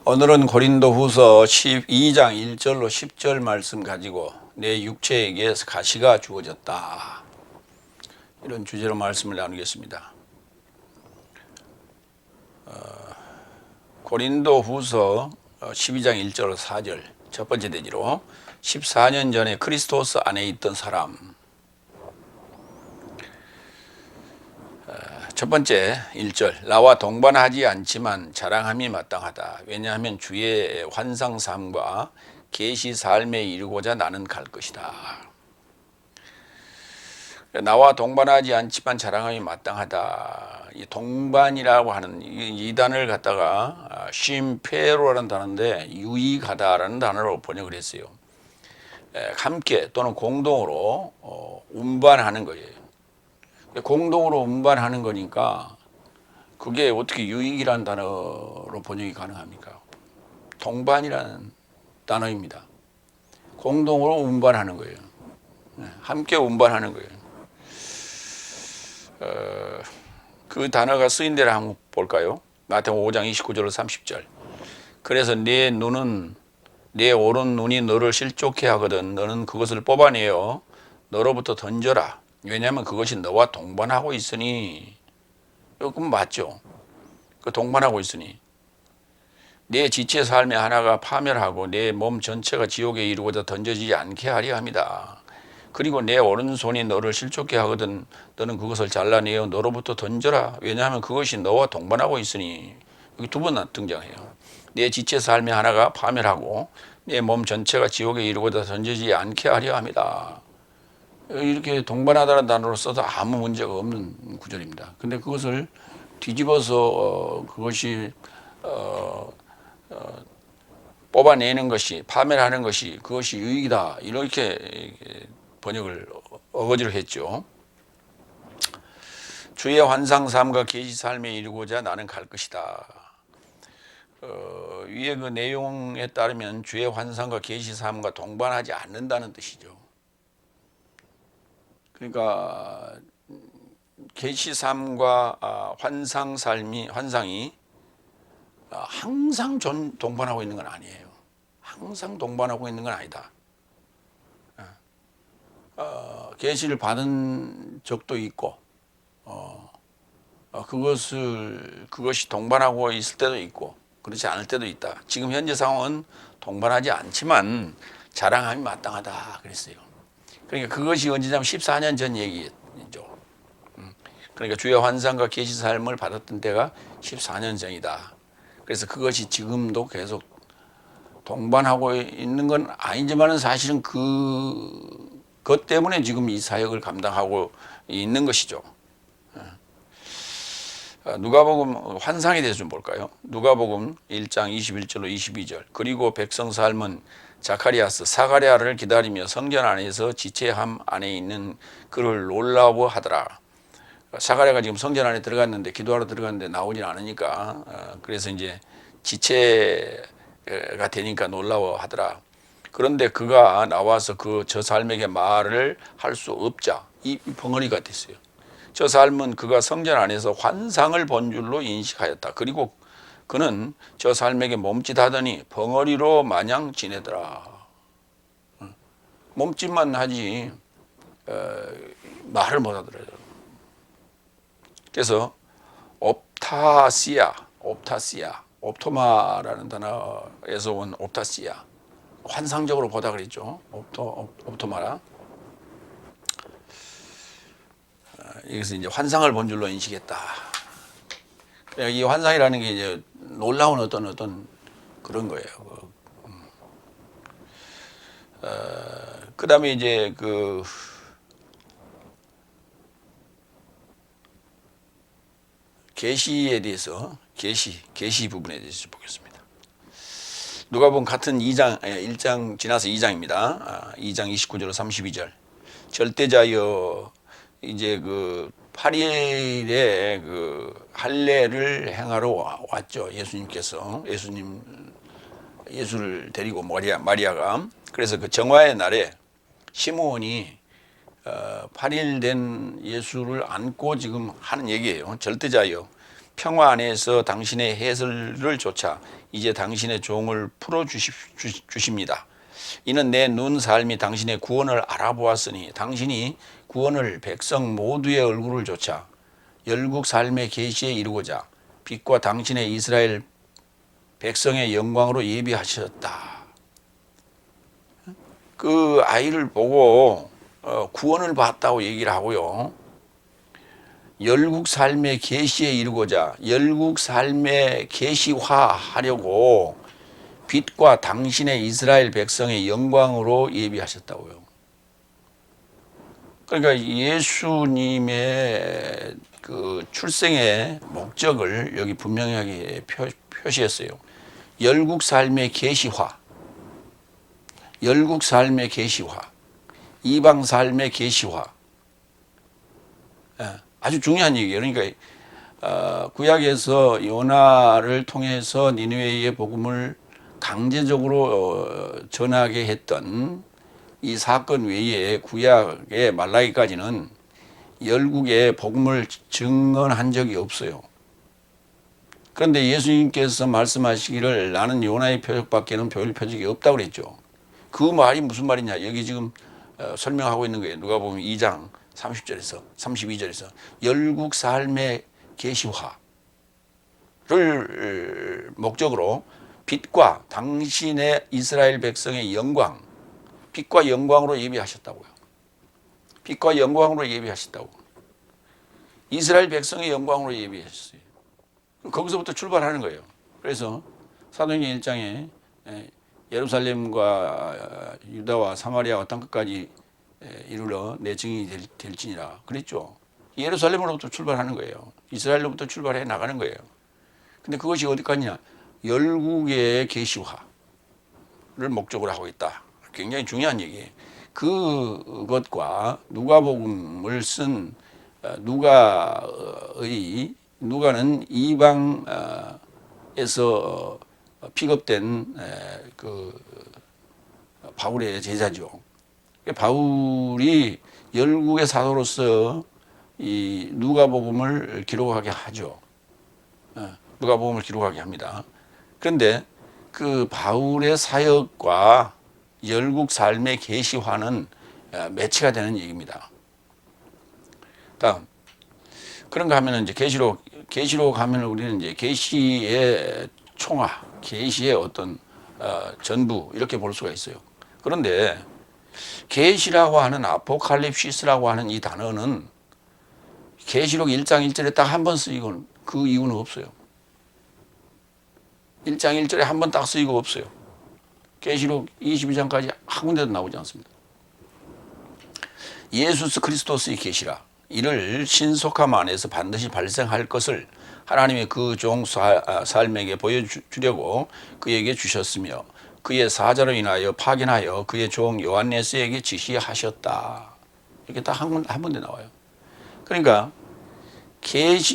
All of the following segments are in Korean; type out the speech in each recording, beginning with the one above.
오늘은 고린도후서 12장 1절로 10절 말씀 가지고 내 육체에게 가시가 주어졌다, 이런 주제로 말씀을 나누겠습니다. 고린도후서 12장 1절로 4절, 첫 번째 대지로 14년 전에 크리스토스 안에 있던 사람. 첫 번째 1절, 나와 동반하지 않지만 자랑함이 마땅하다. 왜냐하면 주의 환상 삶과 계시 삶에 이르고자 나는 갈 것이다. 나와 동반하지 않지만 자랑함이 마땅하다. 이 동반이라고 하는 이 단어를 갖다가 쉼페로라는 단어인데 유익하다라는 단어로 번역을 했어요. 함께 또는 공동으로 운반하는 거예요. 공동으로 운반하는 거니까 그게 어떻게 유익이라는 단어로 번역이 가능합니까? 동반이라는 단어입니다. 공동으로 운반하는 거예요. 함께 운반하는 거예요. 그 단어가 쓰인 데를 한번 볼까요? 마태복음 5장 29절로 30절. 그래서 내 눈은, 내 오른 눈이 너를 실족해 하거든 너는 그것을 뽑아내어 너로부터 던져라. 왜냐하면 그것이 너와 동반하고 있으니. 그건 맞죠. 그 동반하고 있으니 내 지체 삶의 하나가 파멸하고 내 몸 전체가 지옥에 이르고자 던져지지 않게 하려 합니다. 그리고 내 오른손이 너를 실족해 하거든 너는 그것을 잘라내어 너로부터 던져라. 왜냐하면 그것이 너와 동반하고 있으니. 여기 두 번 등장해요. 내 지체 삶의 하나가 파멸하고 내 몸 전체가 지옥에 이르고자 던져지지 않게 하려 합니다. 이렇게 동반하다는 단어로 써도 아무 문제가 없는 구절입니다. 근데 그것을 뒤집어서 그것이 뽑아내는 것이, 파멸하는 것이, 그것이 유익이다, 이렇게 번역을 어거지로 했죠. 주의 환상 삶과 계시 삶에 이르고자 나는 갈 것이다. 위에 그 내용에 따르면 주의 환상과 계시 삶과 동반하지 않는다는 뜻이죠. 그러니까 계시 삶과 환상이 항상 동반하고 있는 건 아니에요. 항상 동반하고 있는 건 아니다. 계시를 받은 적도 있고, 그것이 동반하고 있을 때도 있고, 그렇지 않을 때도 있다. 지금 현재 상황은 동반하지 않지만 자랑함이 마땅하다 그랬어요. 그러니까 그것이 언제냐면 14년 전 얘기죠. 그러니까 주의 환상과 계시 삶을 받았던 때가 14년 전이다. 그래서 그것이 지금도 계속 동반하고 있는 건 아니지만 사실은 그것 때문에 지금 이 사역을 감당하고 있는 것이죠. 누가복음 환상에 대해서 좀 볼까요? 누가복음 1장 21절로 22절. 그리고 백성 삶은 자카리아스, 사가랴를 기다리며 성전 안에서 지체함 안에 있는 그를 놀라워하더라. 사가랴가 지금 성전 안에 들어갔는데, 기도하러 들어갔는데 나오진 않으니까, 그래서 이제 지체가 되니까 놀라워하더라. 그런데 그가 나와서 저 삶에게 말을 할 수 없자 이 벙어리가 됐어요. 저 삶은 그가 성전 안에서 환상을 본 줄로 인식하였다. 그리고 그는 저 삶에게 몸짓하더니 벙어리로 마냥 지내더라. 몸짓만 하지 말을 못하더래요. 그래서 옵토마라는 단어에서 온 옵타시아, 환상적으로 보다 그랬죠. 옵토마라. 여기서 이제 환상을 본 줄로 인식했다. 이 환상이라는 게 이제 놀라운 어떤 그런 거예요. 그 다음에 이제 계시에 대해서, 계시 부분에 대해서 보겠습니다. 누가복음 같은 1장 지나서 2장입니다. 2장 29절 32절. 절대자여, 이제 8일에 할례를 행하러 왔죠. 예수님께서, 예수를 데리고 마리아가. 그래서 그 정화의 날에 시므온이 8일 된 예수를 안고 지금 하는 얘기예요. 절대자여, 평화 안에서 당신의 해설을 조차 이제 당신의 종을 풀어 주십니다. 이는 내 눈 삶이 당신의 구원을 알아보았으니 당신이 구원을 백성 모두의 얼굴을 조차 열국 삶의 계시에 이루고자 빛과 당신의 이스라엘 백성의 영광으로 예비하셨다. 그 아이를 보고 구원을 받았다고 얘기를 하고요. 열국 삶의 계시에 이루고자 열국 삶의 계시화하려고 빛과 당신의 이스라엘 백성의 영광으로 예비하셨다고요. 그러니까 예수님의 그 출생의 목적을 여기 분명하게 표시했어요. 열국 삶의 계시화, 열국 삶의 계시화, 이방 삶의 계시화. 아주 중요한 얘기예요. 그러니까 구약에서 요나를 통해서 니느웨의 복음을 강제적으로 전하게 했던 이 사건 외에 구약의 말라기까지는 열국의 복음을 증언한 적이 없어요. 그런데 예수님께서 말씀하시기를 나는 요나의 표적밖에는 보일 표적이 없다고 그랬죠. 그 말이 무슨 말이냐. 여기 지금 설명하고 있는 거예요. 누가 보면 2장 30절에서 32절에서 열국 삶의 계시화를 목적으로 빛과 당신의 이스라엘 백성의 영광, 빛과 영광으로 예비하셨다고요. 빛과 영광으로 예비하셨다고. 이스라엘 백성의 영광으로 예비하셨어요. 거기서부터 출발하는 거예요. 그래서 사도행전 1장에 예루살렘과 유다와 사마리아와 땅끝까지 이르러 내 증인이 될지니라 그랬죠. 예루살렘으로부터 출발하는 거예요. 이스라엘로부터 출발해 나가는 거예요. 근데 그것이 어디까지냐? 열국의 계시화를 목적으로 하고 있다. 굉장히 중요한 얘기예요. 그것과 누가복음을 쓴 누가는 이방에서 픽업된 그 바울의 제자죠. 바울이 열국의 사도로서 이 누가복음을 기록하게 하죠. 누가복음을 기록하게 합니다. 그런데 그 바울의 사역과 열국 삶의 계시화는 매치가 되는 얘기입니다. 다음 그런가 하면 이제 계시록 하면 우리는 이제 계시의 총화, 계시의 어떤 전부 이렇게 볼 수가 있어요. 그런데 계시라고 하는 아포칼립시스라고 하는 이 단어는 계시록 1장 1절에 딱 한 번 쓰이고 그 이유는 없어요. 1장 1절에 한 번 딱 쓰이고 없어요. 계시록 22장까지 한 군데도 나오지 않습니다. 예수스 그리스도스의 계시라 이를 신속함 안에서 반드시 발생할 것을 하나님의 그 종 삶에게 보여주려고 그에게 주셨으며 그의 사자로 인하여 파견하여 그의 종 요한네스에게 지시하셨다. 이렇게 딱 한 군데 나와요. 그러니까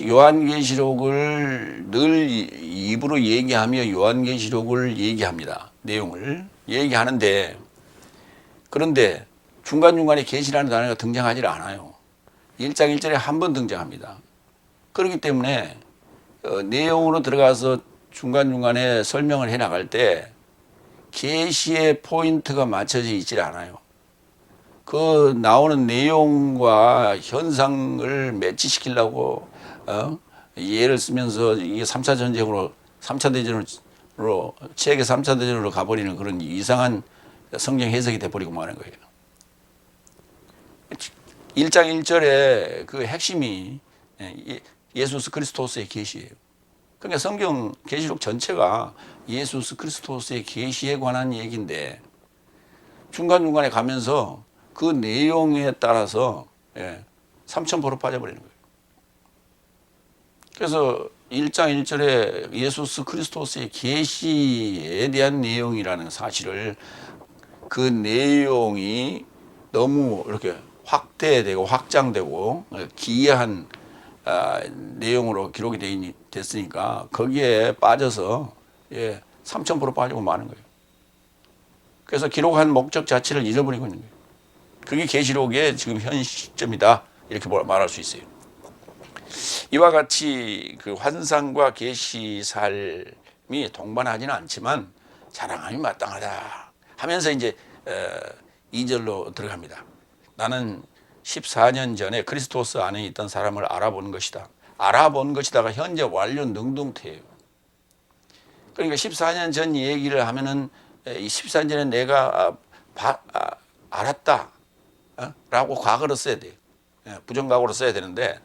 요한계시록을 늘 입으로 얘기하며 요한계시록을 얘기합니다. 내용을 얘기하는데 그런데 중간중간에 계시라는 단어가 등장하지 않아요. 1장 1절에 한 번 등장합니다. 그렇기 때문에 내용으로 들어가서 중간중간에 설명을 해 나갈 때 계시의 포인트가 맞춰져 있지 않아요. 그 나오는 내용과 현상을 매치시키려고 예를 쓰면서 이게 3차 전쟁으로 3차 대전으로 세계 3차 대전으로 가버리는 그런 이상한 성경 해석이 돼버리고 마는 거예요. 1장 1절의 그 핵심이 예수스 그리스도스의 계시예요. 그러니까 성경 계시록 전체가 예수스 그리스도스의 계시에 관한 얘기인데 중간중간에 가면서 그 내용에 따라서 삼천포로 빠져버리는 거예요. 그래서 1장 1절에 예수스 그리스도스의 계시에 대한 내용이라는 사실을 그 내용이 너무 이렇게 확대되고 확장되고 기이한 내용으로 기록이 됐으니까 거기에 빠져서 삼천포로 빠지고 마는 거예요. 그래서 기록한 목적 자체를 잃어버리고 있는 거예요. 그게 계시록의 지금 현 시점이다 이렇게 말할 수 있어요. 이와 같이 그 환상과 계시 삶이 동반하지는 않지만 자랑함이 마땅하다 하면서 이제 2절로 들어갑니다. 나는 14년 전에 그리스도스 안에 있던 사람을 알아본 것이다. 알아본 것이다가 현재 완료 능동태예요. 그러니까 14년 전 얘기를 하면은 14년 전에 내가 알았다 라고 과거로 써야 돼요. 부정과거로 써야 되는데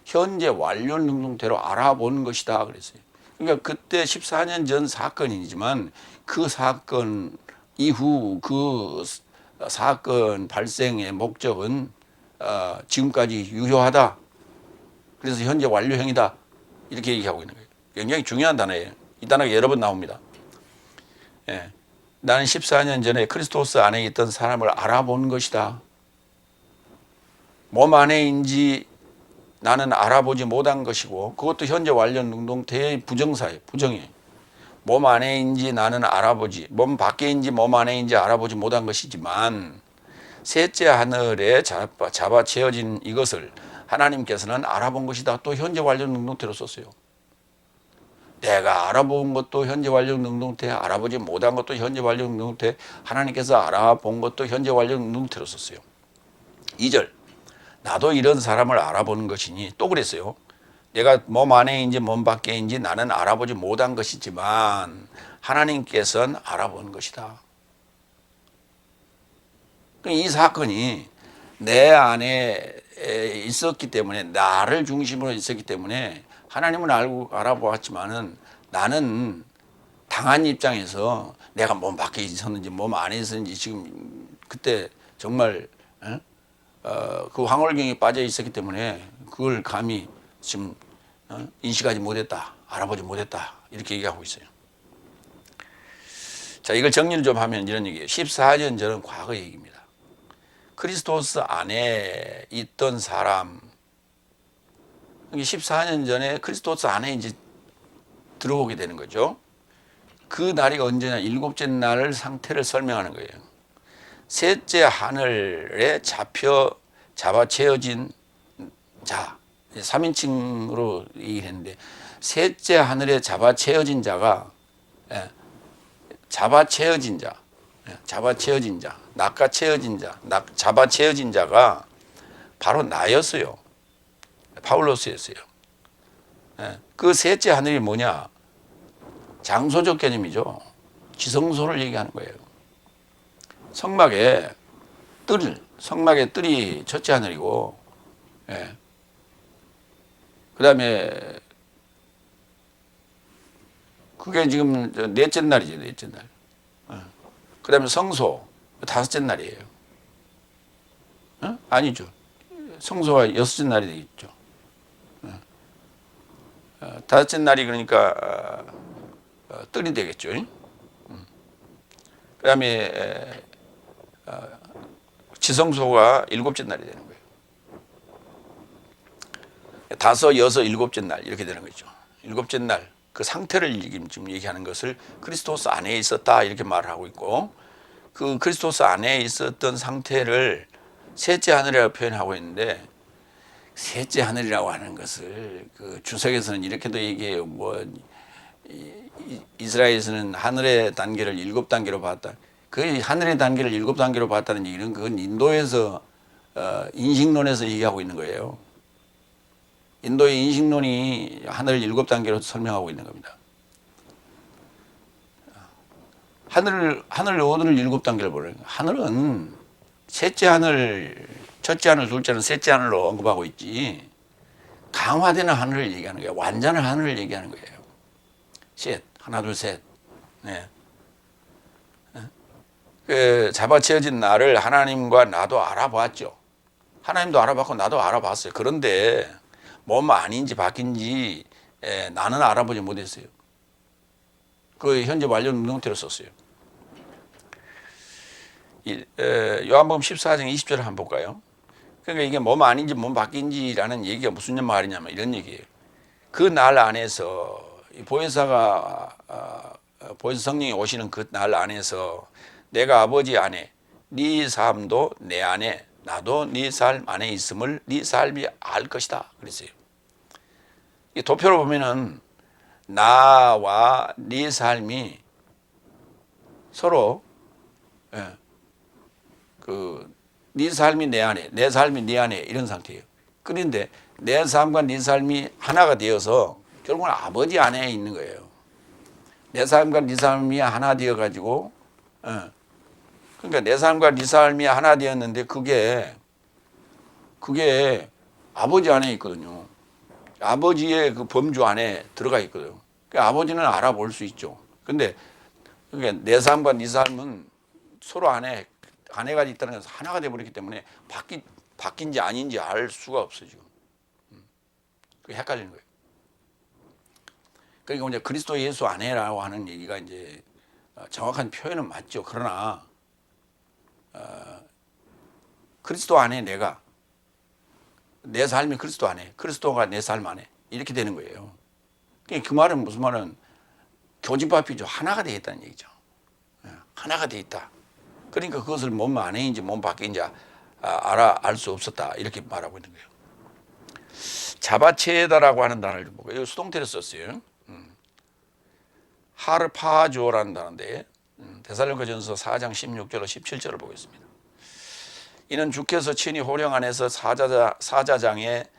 현재 완료 능동태로 알아본 것이다 그랬어요. 그러니까 그때 14년 전 사건이지만 그 사건 이후 그 사건 발생의 목적은 지금까지 유효하다. 그래서 현재 완료형이다. 이렇게 얘기하고 있는 거예요. 굉장히 중요한 단어예요. 이 단어가 여러 번 나옵니다. 나는 14년 전에 그리스도스 안에 있던 사람을 알아본 것이다. 몸 안에인지 나는 알아보지 못한 것이고, 그것도 현재 완료 능동태의 부정사예요. 부정이에요. 몸 안에인지 나는 알아보지, 몸 밖에인지 몸 안에인지 알아보지 못한 것이지만 셋째 하늘에 잡아 채워진 이것을 하나님께서는 알아본 것이다. 또 현재 완료 능동태로 썼어요. 내가 알아본 것도 현재 완료 능동태, 알아보지 못한 것도 현재 완료 능동태, 하나님께서 알아본 것도 현재 완료 능동태로 썼어요. 2절, 나도 이런 사람을 알아보는 것이니, 또 그랬어요. 내가 몸 안에인지 몸 밖에인지 나는 알아보지 못한 것이지만 하나님께서는 알아본 것이다. 이 사건이 내 안에 있었기 때문에, 나를 중심으로 있었기 때문에 하나님은 알아보았지만은 나는 당한 입장에서 내가 몸 밖에 있었는지 몸 안에 있었는지 지금 그때 정말 그 황홀경에 빠져 있었기 때문에 그걸 감히 지금 인식하지 못했다, 알아보지 못했다, 이렇게 얘기하고 있어요. 자, 이걸 정리를 좀 하면 이런 얘기예요. 14년 전은 과거 얘기입니다. 그리스도스 안에 있던 사람, 14년 전에 그리스도스 안에 이제 들어오게 되는 거죠. 그 날이 언제냐, 일곱째 날 상태를 설명하는 거예요. 셋째 하늘에 잡아 채워진 자, 3인칭으로 얘기를 했는데, 셋째 하늘에 잡아 채워진 자가, 잡아 채워진 자, 낚아 채워진 자, 잡아 채워진 자가 바로 나였어요. 파울로스였어요. 그 셋째 하늘이 뭐냐? 장소적 개념이죠. 지성소를 얘기하는 거예요. 성막의 뜰이 첫째 하늘이고, 그 다음에 그게 지금 넷째 날이죠. 넷째 날. 그 다음에 성소 다섯째 날이에요. 아니죠. 성소가 여섯째 날이 되겠죠. 다섯째 날이 그러니까 뜰이 되겠죠. 그 다음에 지성소가 일곱째 날이 되는 거예요. 다섯, 여섯, 일곱째 날 이렇게 되는 거죠. 일곱째 날 그 상태를 지금 얘기하는 것을 그리스도스 안에 있었다 이렇게 말하고 있고, 그 그리스도스 안에 있었던 상태를 셋째 하늘이라고 표현하고 있는데, 셋째 하늘이라고 하는 것을 그 주석에서는 이렇게도 얘기해요. 뭐 이스라엘에서는 하늘의 단계를 7단계로 봤다. 그 하늘의 단계를 7단계로 봤다는 얘기는 그건 인도에서 인식론에서 얘기하고 있는 거예요. 인도의 인식론이 하늘을 7단계로 설명하고 있는 겁니다. 하늘 7단계를 보는 거예요. 하늘은 셋째 하늘, 첫째 하늘, 둘째 하늘, 셋째 하늘로 언급하고 있지, 강화되는 하늘을 얘기하는 거예요. 완전한 하늘을 얘기하는 거예요. 셋, 하나, 둘, 셋. 네. 그 잡아채워진 나를 하나님과 나도 알아봤죠. 하나님도 알아봤고 나도 알아봤어요. 그런데 몸 아닌지 바뀐지 나는 알아보지 못했어요. 그 현재 완료 능동태로 썼어요. 요한복음 14장 20절을 한번 볼까요? 그러니까 이게 몸 아닌지 몸 바뀐지라는 얘기가 무슨 말이냐면 이런 얘기예요. 그 날 안에서 보혜사가 보혜사 성령이 오시는 그 날 안에서 내가 아버지 안에, 네 삶도 내 안에, 나도 네 삶 안에 있음을 네 삶이 알 것이다 그랬어요. 이 도표로 보면은 나와 네 삶이 서로, 예, 네 삶이 내 안에, 내 삶이 네 안에 이런 상태예요. 그런데 내 삶과 네 삶이 하나가 되어서 결국은 아버지 안에 있는 거예요. 내 삶과 네 삶이 하나 되어 가지고, 예, 그러니까 내 삶과 네 삶이 하나 되었는데 그게 아버지 안에 있거든요. 아버지의 그 범주 안에 들어가 있거든요. 그러니까 아버지는 알아볼 수 있죠. 근데 그러니까 내 삶과 네 삶은 서로 안에가 있다는 것은 하나가 되어버렸기 때문에 바뀐지 아닌지 알 수가 없어요, 지금. 그게 헷갈리는 거예요. 그러니까 이제 그리스도 예수 안에라고 하는 얘기가 이제 정확한 표현은 맞죠. 그러나 그리스도 안에 내 삶이 그리스도 안에, 그리스도가 내 삶 안에 이렇게 되는 거예요. 그 말은 무슨 말은 교집합이죠. 하나가 되어 있다는 얘기죠. 하나가 되어 있다. 그러니까 그것을 몸 안에인지 몸 밖인지 알 수 없었다. 이렇게 말하고 있는 거예요. 자바체다라고 하는 단어를 보고 이거 수동태로 썼어요. 하르파조라는 단어인데 데살로니가전서 4장 16절로 17절을 보겠습니다. 이는 주께서 친히 호령 안에서 사자장의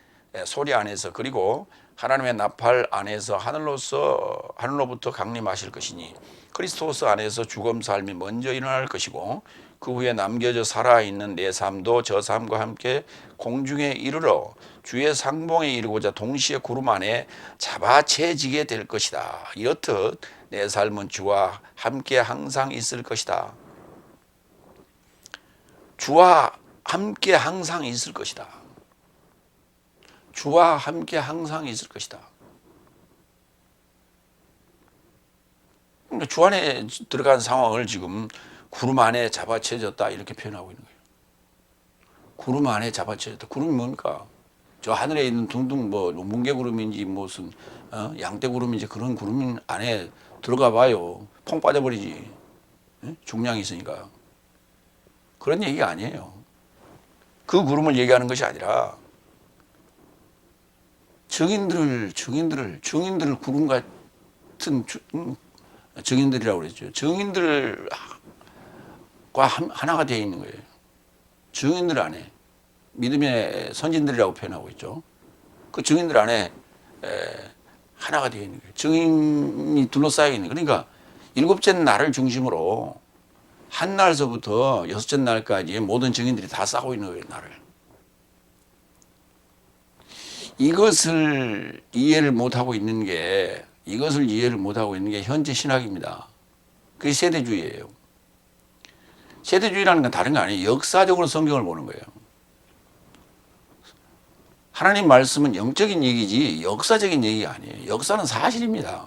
소리 안에서 그리고 하나님의 나팔 안에서 하늘로부터 강림하실 것이니 그리스도스 안에서 죽음 삶이 먼저 일어날 것이고 그 후에 남겨져 살아있는 내 삶도 저 삶과 함께 공중에 이르러 주의 상봉에 이르고자 동시에 구름 안에 잡아채지게 될 것이다. 이렇듯 내 삶은 주와 함께 항상 있을 것이다. 주와 함께 항상 있을 것이다. 주와 함께 항상 있을 것이다. 그러니까 주 안에 들어간 상황을 지금 구름 안에 잡아채졌다 이렇게 표현하고 있는 거예요. 구름 안에 잡아채졌다. 구름이 뭡니까? 저 하늘에 있는 둥둥 뭉게구름인지 무슨 양떼구름인지 그런 구름 안에 들어가 봐요. 퐁 빠져버리지. 중량이 있으니까. 그런 얘기가 아니에요. 그 구름을 얘기하는 것이 아니라 증인들을 구름 같은 증인들이라고 그랬죠. 증인들과 하나가 되어 있는 거예요. 증인들 안에 믿음의 선진들이라고 표현하고 있죠. 그 증인들 안에 하나가 되어 있는 거예요. 증인이 둘러싸여 있는 거예요. 그러니까 일곱째 날을 중심으로 한 날서부터 여섯째 날까지 모든 증인들이 다 싸고 있는 거예요, 나를. 이것을 이해를 못하고 있는 게 현재 신학입니다. 그게 세대주의예요. 세대주의라는 건 다른 거 아니에요. 역사적으로 성경을 보는 거예요. 하나님 말씀은 영적인 얘기지 역사적인 얘기가 아니에요. 역사는 사실입니다.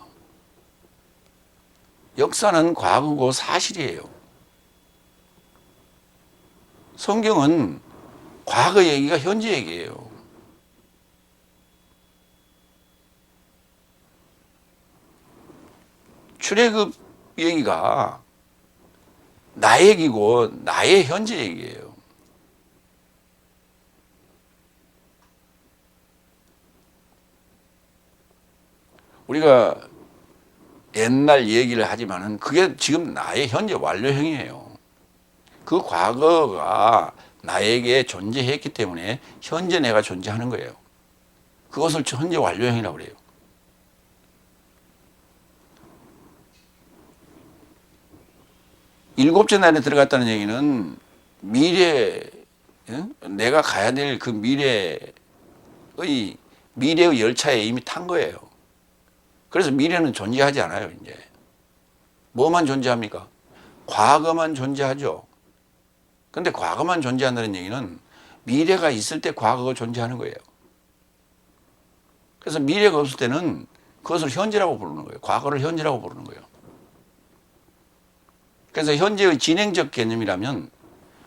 역사는 과거고 사실이에요. 성경은 과거 얘기가 현재 얘기예요. 출애굽 얘기가 나의 얘기고 나의 현재 얘기예요. 우리가 옛날 얘기를 하지만은 그게 지금 나의 현재 완료형이에요. 그 과거가 나에게 존재했기 때문에 현재 내가 존재하는 거예요. 그것을 현재 완료형이라고 그래요. 일곱째 날에 들어갔다는 얘기는 내가 가야 될 그 미래의 열차에 이미 탄 거예요. 그래서 미래는 존재하지 않아요, 이제. 뭐만 존재합니까? 과거만 존재하죠. 근데 과거만 존재한다는 얘기는 미래가 있을 때 과거가 존재하는 거예요. 그래서 미래가 없을 때는 그것을 현재라고 부르는 거예요. 과거를 현재라고 부르는 거예요. 그래서 현재의 진행적 개념이라면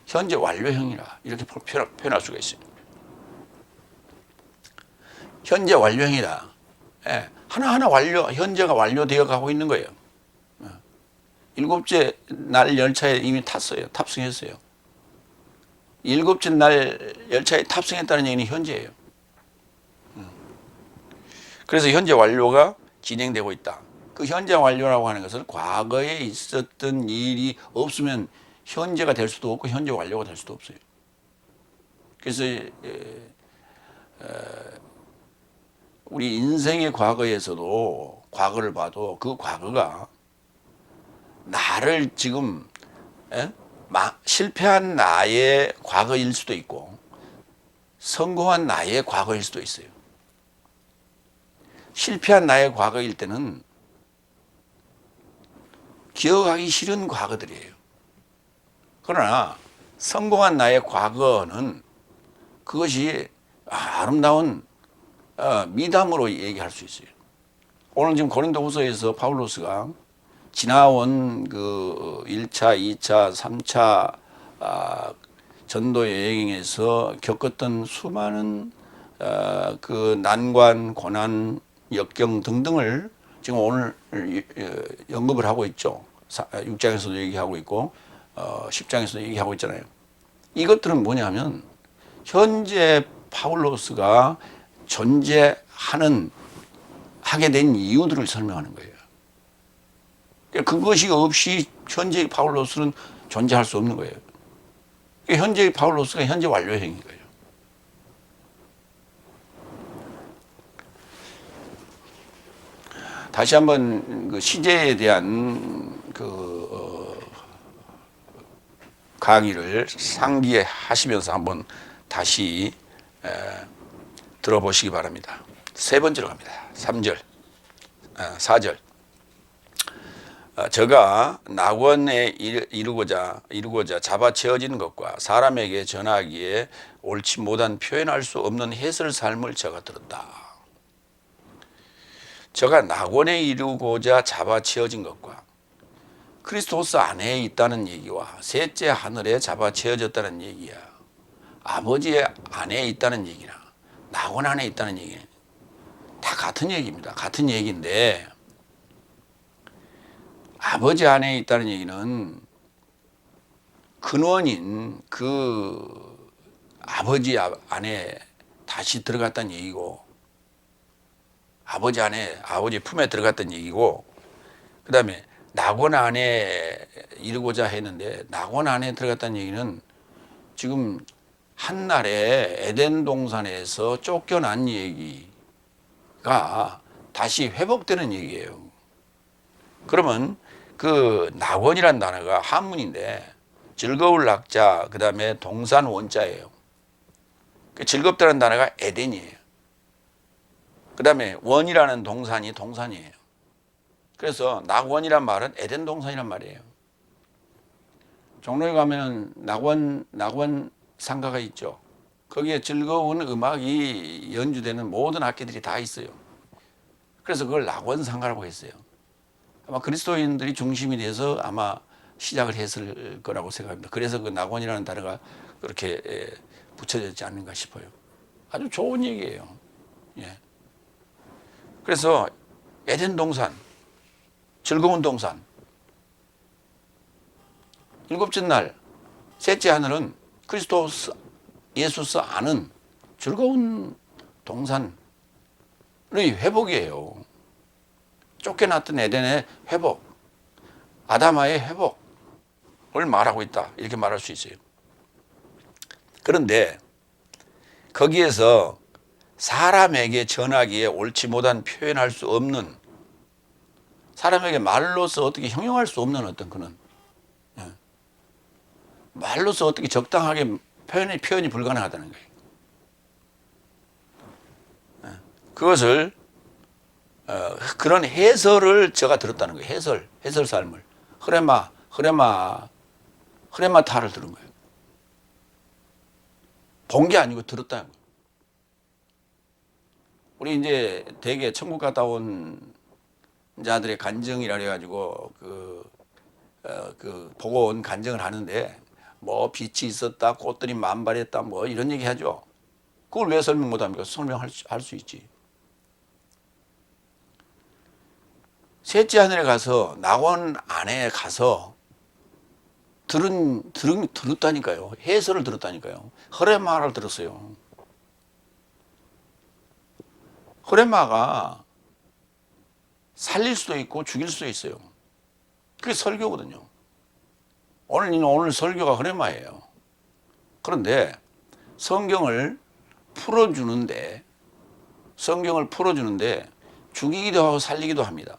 현재 완료형이라 이렇게 표현할 수가 있어요. 현재 완료형이다. 예, 하나하나 현재가 완료되어 가고 있는 거예요. 일곱째 날 열차에 이미 탑승했어요. 일곱째 날 열차에 탑승했다는 얘기는 현재예요. 그래서 현재 완료가 진행되고 있다. 그 현재 완료라고 하는 것은 과거에 있었던 일이 없으면 현재가 될 수도 없고 현재 완료가 될 수도 없어요. 그래서 우리 인생의 과거에서도 과거를 봐도 그 과거가 나를 지금 실패한 나의 과거일 수도 있고 성공한 나의 과거일 수도 있어요. 실패한 나의 과거일 때는 기억하기 싫은 과거들이에요. 그러나 성공한 나의 과거는 그것이 아름다운 미담으로 얘기할 수 있어요. 오늘 지금 고린도후서에서 파울로스가 지나온 그 1차, 2차, 3차 전도 여행에서 겪었던 수많은 그 난관, 고난, 역경 등등을 지금 오늘 언급을 하고 있죠. 6장에서도 얘기하고 있고 10장에서도 얘기하고 있잖아요. 이것들은 뭐냐면 현재 파울로스가 존재하는 하게 된 이유들을 설명하는 거예요. 그것이 없이 현재의 파울로스는 존재할 수 없는 거예요. 현재의 파울로스가 현재 완료형인 거예요. 다시 한번 그 시제에 대한 강의를 상기하시면서 한번 다시 들어보시기 바랍니다. 세 번째로 갑니다. 3절, 4절. 저가 낙원에 이루고자 잡아채어진 것과 사람에게 전하기에 옳지 못한 표현할 수 없는 해설 삶을 저가 들었다. 저가 낙원에 이루고자 잡아채어진 것과 그리스도스 안에 있다는 얘기와 셋째 하늘에 잡아채어졌다는 얘기야. 아버지의 안에 있다는 얘기나 낙원 안에 있다는 얘기는 다 같은 얘기입니다. 같은 얘기인데 아버지 안에 있다는 얘기는 근원인 그 아버지 안에 다시 들어갔다는 얘기고 아버지 안에 아버지 품에 들어갔다는 얘기고 그 다음에 낙원 안에 이루고자 했는데 낙원 안에 들어갔다는 얘기는 지금 한날에 에덴 동산에서 쫓겨난 얘기가 다시 회복되는 얘기예요. 그러면 그 낙원이란 단어가 한문인데 즐거울 낙자 그 다음에 동산 원자예요. 그 즐겁다는 단어가 에덴이에요. 그 다음에 원이라는 동산이 동산이에요. 그래서 낙원이란 말은 에덴 동산이란 말이에요. 종로에 가면 낙원 상가가 있죠. 거기에 즐거운 음악이 연주되는 모든 악기들이 다 있어요. 그래서 그걸 낙원 상가라고 했어요. 아마 그리스도인들이 중심이 돼서 아마 시작을 했을 거라고 생각합니다. 그래서 그 낙원이라는 단어가 그렇게 붙여졌지 않는가 싶어요. 아주 좋은 얘기예요. 예. 그래서 에덴 동산, 즐거운 동산, 일곱째 날, 셋째 하늘은 그리스도스 예수스 아는 즐거운 동산의 회복이에요. 쫓겨났던 에덴의 회복, 아담아의 회복을 말하고 있다. 이렇게 말할 수 있어요. 그런데 거기에서 사람에게 전하기에 옳지 못한 표현할 수 없는 사람에게 말로서 어떻게 형용할 수 없는 어떤 그런 말로서 어떻게 적당하게 표현이 불가능하다는 거예요. 그것을 그런 해설을 제가 들었다는 거예요. 해설 삶을 흐레마타를 들은 거예요. 본 게 아니고 들었다는 거예요. 우리 이제 대개 천국 갔다 온 자들의 간증이라 해가지고 보고 온 간증을 하는데 뭐 빛이 있었다, 꽃들이 만발했다, 뭐 이런 얘기 하죠. 그걸 왜 설명 못합니까? 설명할 수 있지. 셋째 하늘에 가서 낙원 안에 가서 들었다니까요. 해설을 들었다니까요. 허레마를 들었어요. 흐레마가 살릴 수도 있고 죽일 수도 있어요. 그게 설교거든요. 오늘 설교가 흐레마예요. 그런데 성경을 풀어주는데 죽이기도 하고 살리기도 합니다.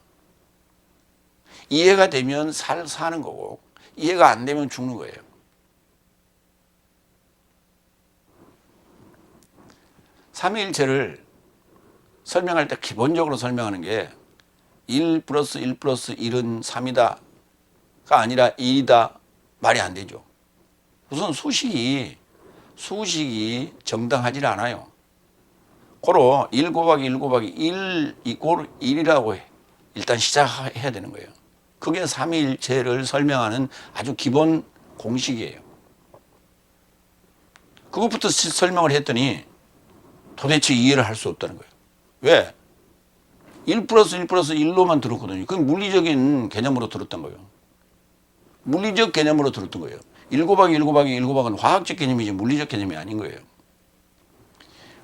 이해가 되면 사는 거고 이해가 안 되면 죽는 거예요. 삼위일체를 설명할 때 기본적으로 설명하는 게 1 플러스 1 플러스 1은 3이다가 아니라 2이다 말이 안 되죠. 우선 수식이 정당하지 않아요. 고로 1 곱하기 1 곱하기 1 이꼴 1이라고 일단 시작해야 되는 거예요. 그게 삼위일체를 설명하는 아주 기본 공식이에요. 그것부터 설명을 했더니 도대체 이해를 할 수 없다는 거예요. 왜? 1 플러스 1 플러스 1로만 들었거든요. 그건 물리적인 개념으로 들었던 거예요. 물리적 개념으로 들었던 거예요. 1 곱하기 1 곱하기 1 곱하기는 화학적 개념이지 물리적 개념이 아닌 거예요.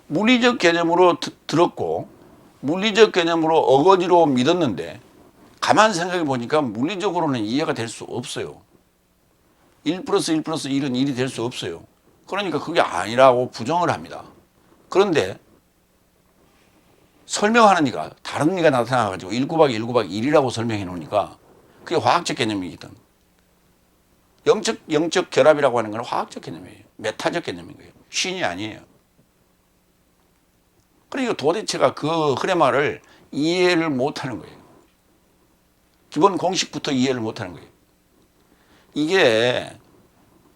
물리적 개념으로 들었고 물리적 개념으로 어거지로 믿었는데 가만 생각해 보니까 물리적으로는 이해가 될 수 없어요. 1 플러스 1 플러스 1은 1이 될 수 없어요. 그러니까 그게 아니라고 부정을 합니다. 그런데 설명하는 이가 다른 이가 나타나가지고 1 곱하기 1 곱하기 1이라고 설명해 놓으니까 그게 화학적 개념이거든. 영적 결합이라고 하는 건 화학적 개념이에요. 메타적 개념인 거예요. 신이 아니에요. 그러니까 도대체가 그 흐레마를 이해를 못하는 거예요. 기본 공식부터 이해를 못하는 거예요. 이게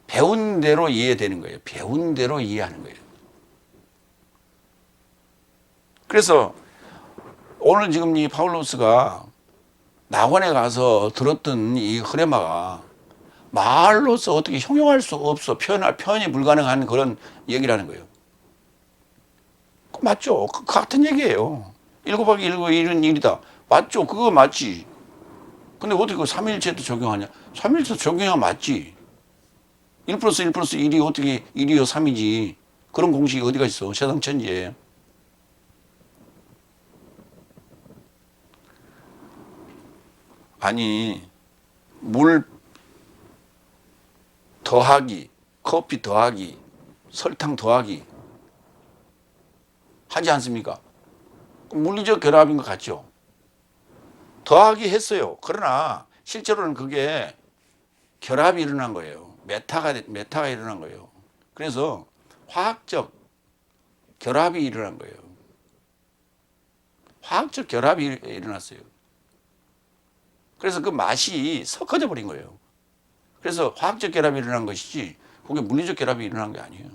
배운 대로 이해되는 거예요. 배운 대로 이해하는 거예요. 그래서 오늘 지금 이 파울로스가 낙원에 가서 들었던 이 흐레마가 말로서 어떻게 형용할 수 없어 표현이 불가능한 그런 얘기라는 거예요. 맞죠? 같은 얘기예요. 1 곱하기 1 곱하기 1은 1이다. 맞죠? 그거 맞지. 근데 어떻게 그 삼위일체도 적용하냐? 삼위일체 적용하면 맞지. 1 플러스 1 플러스 1이 어떻게 1이요 3이지. 그런 공식이 어디가 있어? 세상 천지에. 아니 물 더하기, 커피 더하기, 설탕 더하기 하지 않습니까? 물리적 결합인 것 같죠? 더하기 했어요. 그러나 실제로는 그게 결합이 일어난 거예요. 메타가 일어난 거예요. 그래서 화학적 결합이 일어난 거예요. 화학적 결합이 일어났어요. 그래서 그 맛이 섞어져 버린 거예요. 그래서 화학적 결합이 일어난 것이지 그게 물리적 결합이 일어난 게 아니에요.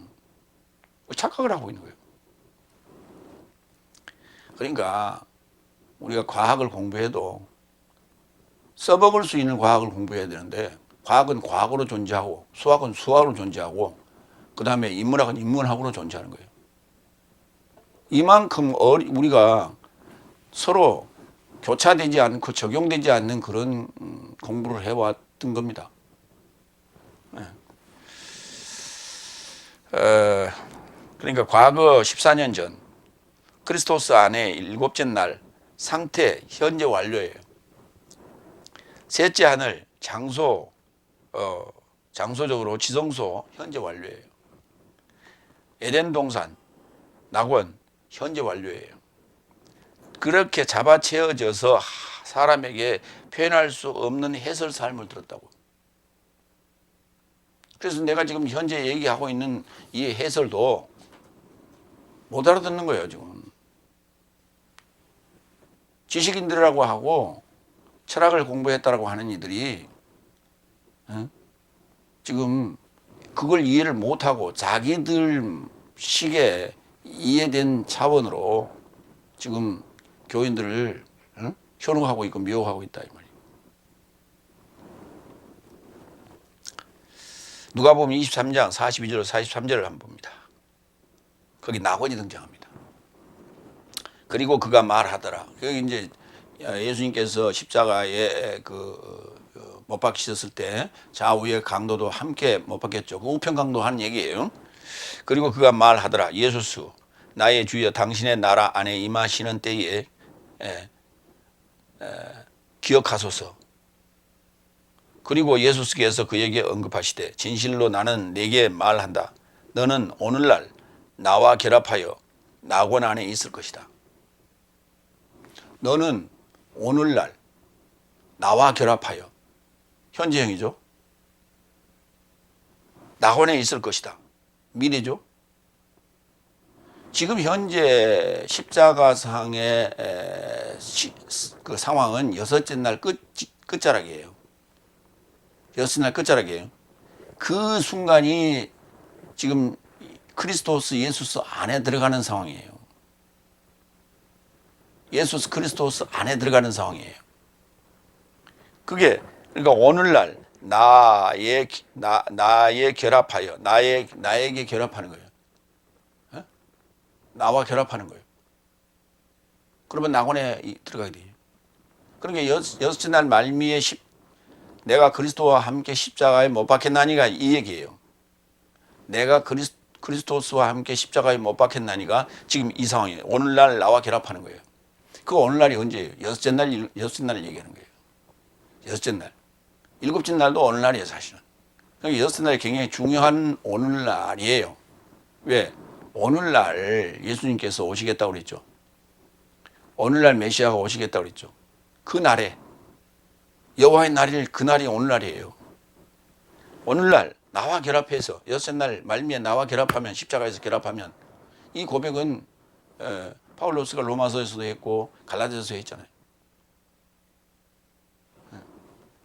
착각을 하고 있는 거예요. 그러니까 우리가 과학을 공부해도 써먹을 수 있는 과학을 공부해야 되는데 과학은 과학으로 존재하고 수학은 수학으로 존재하고 그 다음에 인문학은 인문학으로 존재하는 거예요. 이만큼 우리가 서로 교차되지 않고 적용되지 않는 그런 공부를 해왔던 겁니다. 그러니까 과거 14년 전 크리스토스 안에 일곱째 날 상태 현재 완료예요. 셋째 하늘 장소적으로 지성소 현재 완료예요. 에덴 동산 낙원 현재 완료예요. 그렇게 잡아채어져서 사람에게 표현할 수 없는 해설 삶을 들었다고. 그래서 내가 지금 현재 얘기하고 있는 이 해설도 못 알아듣는 거예요, 지금. 지식인들이라고 하고 철학을 공부했다라고 하는 이들이 지금 그걸 이해를 못하고 자기들 식의 이해된 차원으로 지금 교인들을 현혹하고 있고 미혹하고 있다 이 말이에요. 누가복음 23장 42절 43절을 한번 봅니다. 거기 낙원이 등장합니다. 그리고 그가 말하더라. 여기 이제 예수님께서 십자가에 못 박히셨을 때 좌우의 강도도 함께 못 박혔죠. 그 우편 강도 하는 얘기예요. 그리고 그가 말하더라. 예수스 나의 주여 당신의 나라 안에 임하시는 때에 기억하소서. 그리고 예수께서 그에게 언급하시되 진실로 나는 네게 말한다. 너는 오늘날 나와 결합하여 낙원 안에 있을 것이다. 너는 오늘날 나와 결합하여, 현재형이죠. 낙원에 있을 것이다. 미래죠. 지금 현재 십자가상의 그 상황은 여섯째 날 끝자락이에요. 여섯째 날 끝자락이에요. 그 순간이 지금 크리스토스 예수스 안에 들어가는 상황이에요. 예수스 크리스토스 안에 들어가는 상황이에요. 그게 그러니까 오늘날 나의 결합하여 나에게 결합하는 거예요. 에? 나와 결합하는 거예요. 그러면 낙원에 들어가게 돼요. 그러니까 여섯째 날 말미에 내가 그리스도와 함께 십자가에 못 박혔나니가 이 얘기예요. 내가 그리스도스와 함께 십자가에 못 박혔나니가 지금 이 상황이에요. 오늘날 나와 결합하는 거예요. 그 오늘날이 언제예요? 여섯째 날 얘기하는 거예요. 여섯째 날. 일곱째 날도 오늘날이에요, 사실은. 그러니까 여섯째 날이 굉장히 중요한 오늘날이에요. 왜? 오늘날 예수님께서 오시겠다고 그랬죠. 오늘날 메시아가 오시겠다고 그랬죠. 그 날에 여호와의 날일 그 날이 오늘날이에요. 오늘날 나와 결합해서 여섯째 날 말미에 나와 결합하면 십자가에서 결합하면 이 고백은 파울로스가 로마서에서도 했고 갈라디아서도 했잖아요.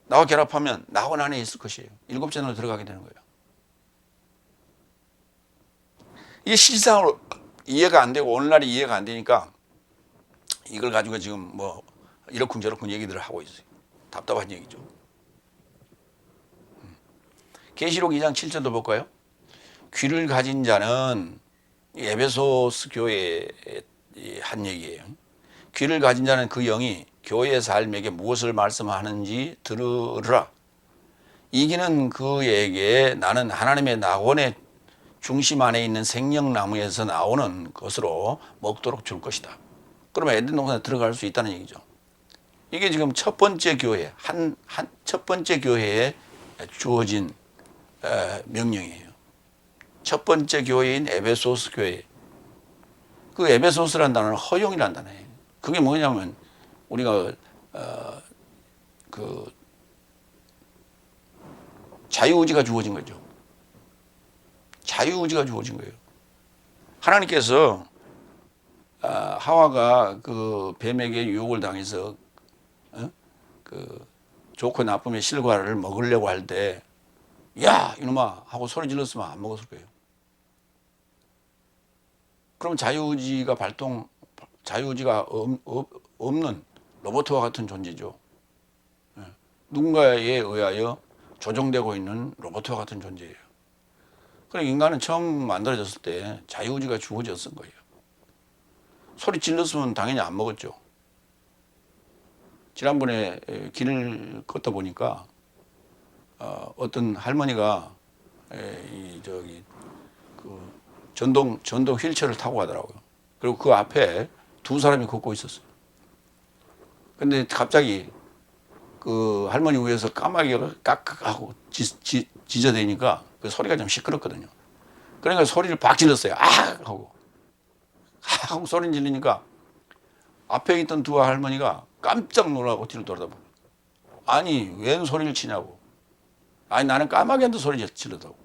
나와 결합하면 낙원 안에 있을 것이에요. 일곱째 날로 들어가게 되는 거예요. 이게 실상으로 이해가 안 되고 오늘날이 이해가 안 되니까 이걸 가지고 지금 뭐 이러쿵저러쿵 얘기들을 하고 있어요. 답답한 얘기죠. 계시록 2장 7절도 볼까요? 귀를 가진 자는 에베소스 교회의 한 얘기예요. 귀를 가진 자는 그 영이 교회의 삶에게 무엇을 말씀하는지 들으라. 이기는 그에게 나는 하나님의 낙원의 중심 안에 있는 생명나무에서 나오는 것으로 먹도록 줄 것이다. 그러면 에덴 동산에 들어갈 수 있다는 얘기죠. 이게 지금 첫 번째 교회, 첫 번째 교회에 주어진 명령이에요. 첫 번째 교회인 에베소스 교회. 그 에베소스라는 단어는 허용이라는 단어예요. 그게 뭐냐면 우리가 그 자유의지가 주어진 거죠. 자유의지가 주어진 거예요. 하나님께서 하와가 그 뱀에게 유혹을 당해서 그 좋고 나쁨의 실과를 먹으려고 할 때 야 이놈아 하고 소리 질렀으면 안 먹었을 거예요. 그럼 자유의지가 없는 로봇과 같은 존재죠. 누군가에 의하여 조종되고 있는 로봇과 같은 존재예요. 그러니까 인간은 처음 만들어졌을 때 자유의지가 주어졌을 거예요. 소리 질렀으면 당연히 안 먹었죠. 지난번에 길을 걷다 보니까 어떤 할머니가 전동 휠체어를 타고 가더라고요. 그리고 그 앞에 두 사람이 걷고 있었어요. 근데 갑자기 그 할머니 위에서 까마귀가 깍깍하고 짖어대니까 그 소리가 좀 시끄럽거든요. 그러니까 소리를 박 질렀어요. 아! 하고. 아! 하고 소리 질리니까 앞에 있던 두 할머니가 깜짝 놀라고 뒤를 돌아다보고. 아니, 웬 소리를 치냐고. 아니, 나는 까마귀한테 소리 지르다고.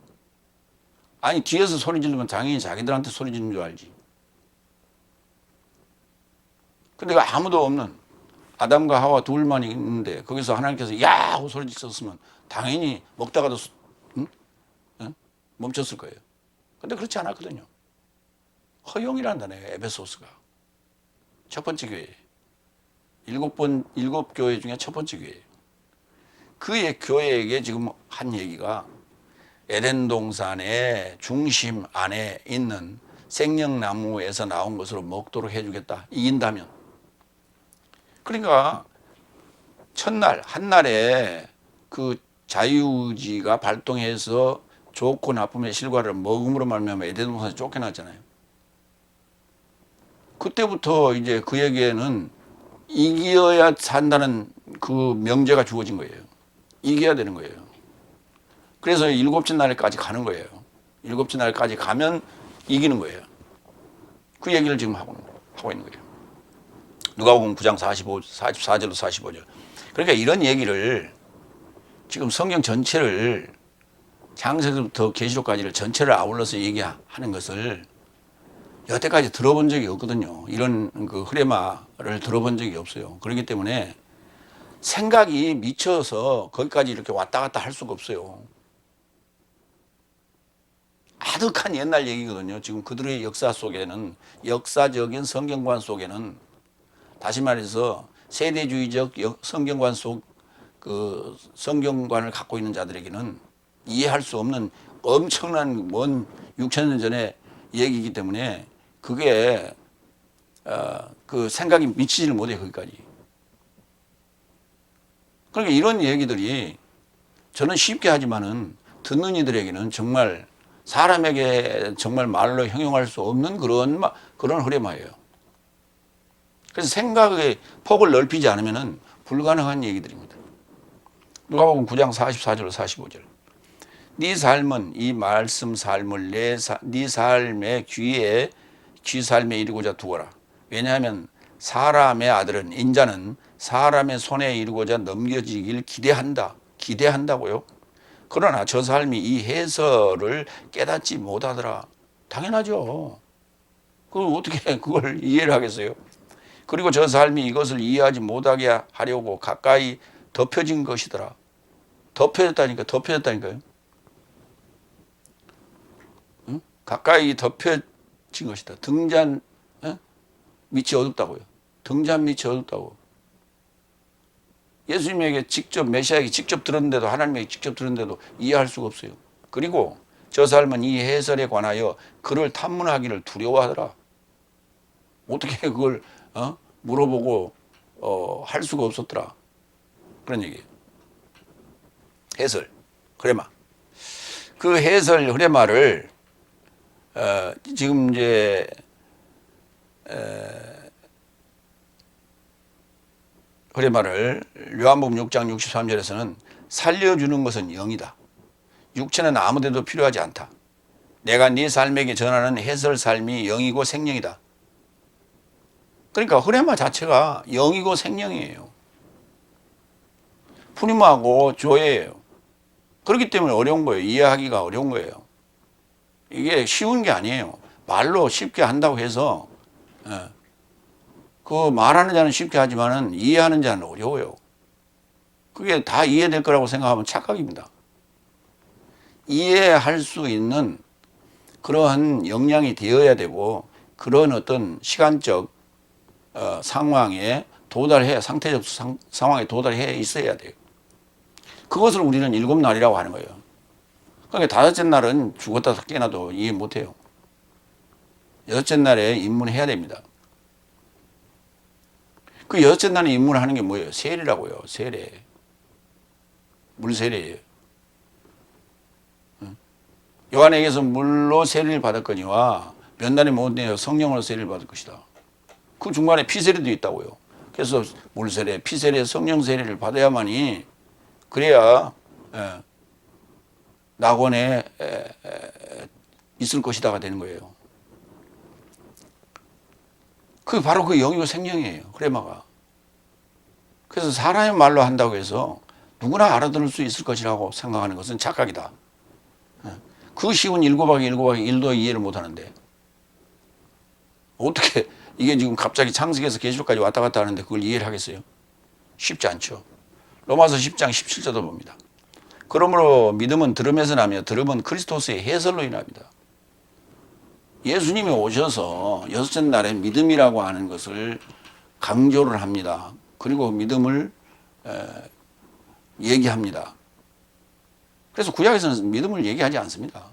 아니, 뒤에서 소리 지르면 당연히 자기들한테 소리 지르는 줄 알지. 근데 아무도 없는 아담과 하와 둘만 있는데 거기서 하나님께서 야! 하고 소리 질렀으면 당연히 먹다가도 멈췄을 거예요. 근데 그렇지 않았거든요. 허용이라는 단어예요, 에베소스가. 첫 번째 교회. 일곱 교회 중에 첫 번째 교회예요. 그의 교회에게 지금 한 얘기가 에덴 동산의 중심 안에 있는 생명나무에서 나온 것으로 먹도록 해주겠다. 이긴다면. 그러니까 첫날, 한날에 그 자유의지가 발동해서 좋고 나쁨의 실과를 먹음으로 말미암아 에덴 동산에 쫓겨났잖아요. 그때부터 이제 그에게는 이겨야 산다는 그 명제가 주어진 거예요. 이겨야 되는 거예요. 그래서 일곱째 날까지 가는 거예요. 일곱째 날까지 가면 이기는 거예요. 그 얘기를 지금 하고 있는 거예요. 누가복음 9장 44절로 45절. 그러니까 이런 얘기를 지금 성경 전체를 창세기부터 계시록까지를 전체를 아울러서 얘기하는 것을 여태까지 들어본 적이 없거든요. 이런 그 흐레마를 들어본 적이 없어요. 그렇기 때문에 생각이 미쳐서 거기까지 이렇게 왔다 갔다 할 수가 없어요. 아득한 옛날 얘기거든요. 지금 그들의 역사 속에는, 역사적인 성경관 속에는, 다시 말해서 세대주의적 성경관 속 그 성경관을 갖고 있는 자들에게는 이해할 수 없는 엄청난 먼 6천 년 전의 얘기이기 때문에 그게 그 생각이 미치지를 못해 거기까지. 그러니까 이런 얘기들이 저는 쉽게 하지만은 듣는 이들에게는 정말 사람에게 정말 말로 형용할 수 없는 그런 흐레마예요. 그래서 생각의 폭을 넓히지 않으면은 불가능한 얘기들입니다. 누가복음 9장 44절 45절. 네 삶은 이 말씀 삶을 네 삶의 귀 삶에 이루고자 두어라. 왜냐하면 사람의 아들은 인자는 사람의 손에 이루고자 넘겨지길 기대한다고요. 그러나 저 삶이 이 해설을 깨닫지 못하더라. 당연하죠. 그걸 어떻게 그걸 이해를 하겠어요? 그리고 저 삶이 이것을 이해하지 못하게 하려고 가까이 덮여진 것이더라. 덮여졌다니까요. 응? 가까이 덮여진 것이다. 등잔 밑이 어둡다고요. 등잔 밑이 어둡다고. 예수님에게 직접, 메시아에게 직접 들었는데도, 하나님에게 직접 들었는데도 이해할 수가 없어요. 그리고 저 삶은 이 해설에 관하여 그를 탐문하기를 두려워하더라. 어떻게 그걸 물어보고 할 수가 없었더라. 그런 얘기예요. 해설, 흐레마. 그 해설 흐레마를 지금 이제 흐레마를 요한복음 6장 63절에서는 살려주는 것은 영이다. 육체는 아무데도 필요하지 않다. 내가 네 삶에게 전하는 해설 삶이 영이고 생명이다. 그러니까 흐레마 자체가 영이고 생명이에요. 푸니마하고 조예예요. 그렇기 때문에 어려운 거예요. 이해하기가 어려운 거예요. 이게 쉬운 게 아니에요. 말로 쉽게 한다고 해서 그 말하는 자는 쉽게 하지만은 이해하는 자는 어려워요. 그게 다 이해될 거라고 생각하면 착각입니다. 이해할 수 있는 그러한 역량이 되어야 되고 그런 어떤 시간적 상황에 상태적 상황에 도달해 있어야 돼요. 그것을 우리는 7날이라고 하는 거예요. 그러니까 5째 날은 죽었다 깨나도 이해 못해요. 6째 날에 입문해야 됩니다. 그 6째 날에 입문하는 게 뭐예요? 세례라고요. 세례. 물세례예요. 요한에게서 물로 세례를 받았거니와 몇 날이 못 내어 성령으로 세례를 받을 것이다. 그 중간에 피세례도 있다고요. 그래서 물세례, 피세례, 성령세례를 받아야만이 그래야 낙원에 있을 것이다가 되는 거예요. 그 바로 그 영이고 생명이에요. 흐레마가. 그래서 사람의 말로 한다고 해서 누구나 알아들을 수 있을 것이라고 생각하는 것은 착각이다. 그 쉬운 7박에 1도 이해를 못하는데 어떻게 이게 지금 갑자기 창세기에서 계시록까지 왔다 갔다 하는데 그걸 이해를 하겠어요? 쉽지 않죠. 로마서 10장 17절도 봅니다. 그러므로 믿음은 들음에서 나며 들음은 그리스도스의 해설로 인합니다. 예수님이 오셔서 6째 날에 믿음이라고 하는 것을 강조를 합니다. 그리고 믿음을 얘기합니다. 그래서 구약에서는 믿음을 얘기하지 않습니다.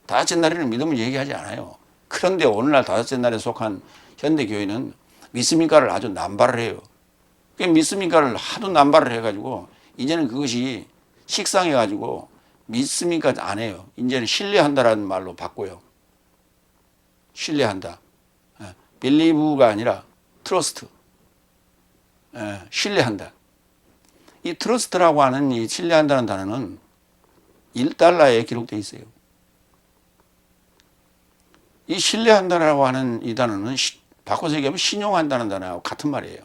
5째 날에는 믿음을 얘기하지 않아요. 그런데 오늘날 5째 날에 속한 현대교회는 믿습니까를 아주 남발을 해요. 믿습니까를 하도 남발을 해가지고 이제는 그것이 식상해가지고 믿습니까 안 해요. 이제는 신뢰한다라는 말로 바꿔요. 신뢰한다. believe가 아니라 trust, 신뢰한다. 이 trust라고 하는 이 신뢰한다는 단어는 1달러에 기록되어 있어요. 이 신뢰한다라고 하는 이 단어는 바꿔서 얘기하면 신용한다는 단어하고 같은 말이에요.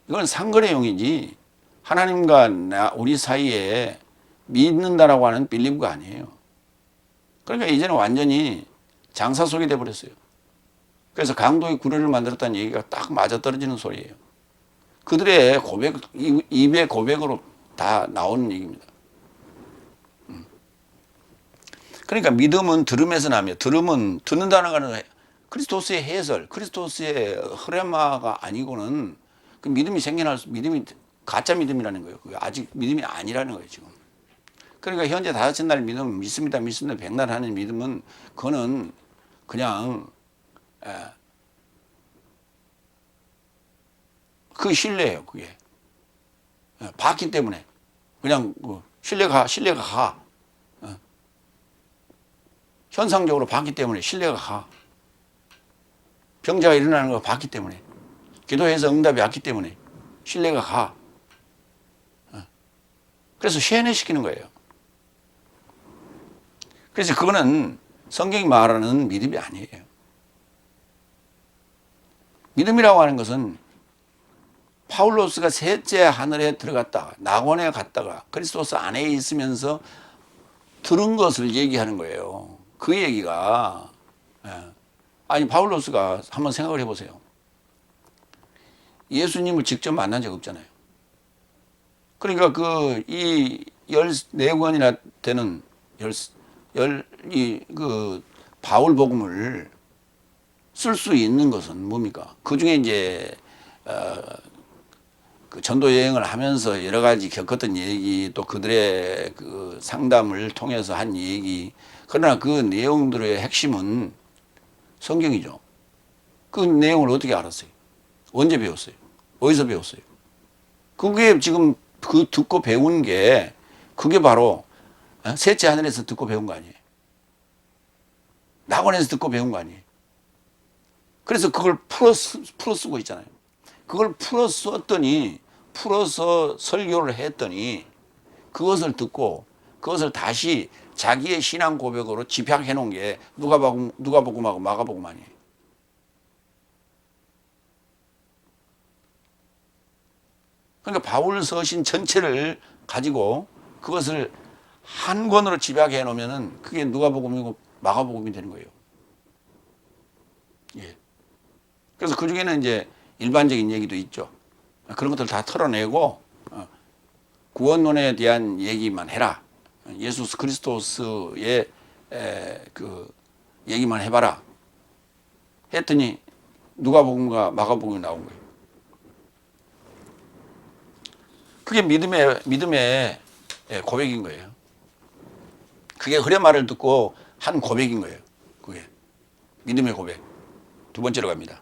이건 상거래용이지 하나님과 우리 사이에 믿는다라고 하는 빌리브가 아니에요. 그러니까 이제는 완전히 장사 속이 돼버렸어요. 그래서 강도의 구례를 만들었다는 얘기가 딱 맞아떨어지는 소리예요. 그들의 고백, 입의 고백으로 다 나오는 얘기입니다. 그러니까 믿음은 들음에서 나며, 들음은 듣는다는 거는 그리스도스의 해설, 그리스도스의 흐레마가 아니고는 그 믿음이 믿음이 가짜 믿음이라는 거예요. 그게 아직 믿음이 아니라는 거예요, 지금. 그러니까 현재 다섯째 날 믿음, 믿습니다, 백날 하는 믿음은 그거는 그냥 그 신뢰예요, 그게. 봤기 때문에. 그냥 신뢰가 가. 현상적으로 봤기 때문에 신뢰가 가. 병자가 일어나는 걸 봤기 때문에. 기도해서 응답이 왔기 때문에 신뢰가 가. 그래서 세뇌시키는 거예요. 그래서 그거는 성경이 말하는 믿음이 아니에요. 믿음이라고 하는 것은 파울로스가 셋째 하늘에 들어갔다가 낙원에 갔다가 그리스도스 안에 있으면서 들은 것을 얘기하는 거예요. 그 얘기가 아니 파울로스가 한번 생각을 해보세요. 예수님을 직접 만난 적 없잖아요. 그러니까 이 14권이나 되는 그 바울 복음을 쓸 수 있는 것은 뭡니까? 그 중에 이제 그 전도 여행을 하면서 여러 가지 겪었던 얘기, 또 그들의 그 상담을 통해서 한 얘기. 그러나 그 내용들의 핵심은 성경이죠. 그 내용을 어떻게 알았어요? 언제 배웠어요? 어디서 배웠어요? 그게 지금 그 듣고 배운 게 그게 바로 셋째 하늘에서 듣고 배운 거 아니에요? 낙원에서 듣고 배운 거 아니에요? 그래서 그걸 풀어 쓰고 있잖아요. 그걸 풀어서 설교를 했더니 그것을 듣고 그것을 다시 자기의 신앙 고백으로 집약해 놓은 게 누가복음하고 마가복음 아니에요. 그러니까 바울 서신 전체를 가지고 그것을 한 권으로 집약해 놓으면은 그게 누가복음이고 마가복음이 되는 거예요. 예. 그래서 그 중에는 이제 일반적인 얘기도 있죠. 그런 것들 다 털어내고 구원론에 대한 얘기만 해라. 예수 그리스도스의 그 얘기만 해봐라. 했더니 누가복음과 마가복음이 나온 거예요. 그게 믿음의 고백인 거예요. 그게 흐레마를 듣고 한 고백인 거예요. 그게 믿음의 고백. 두 번째로 갑니다.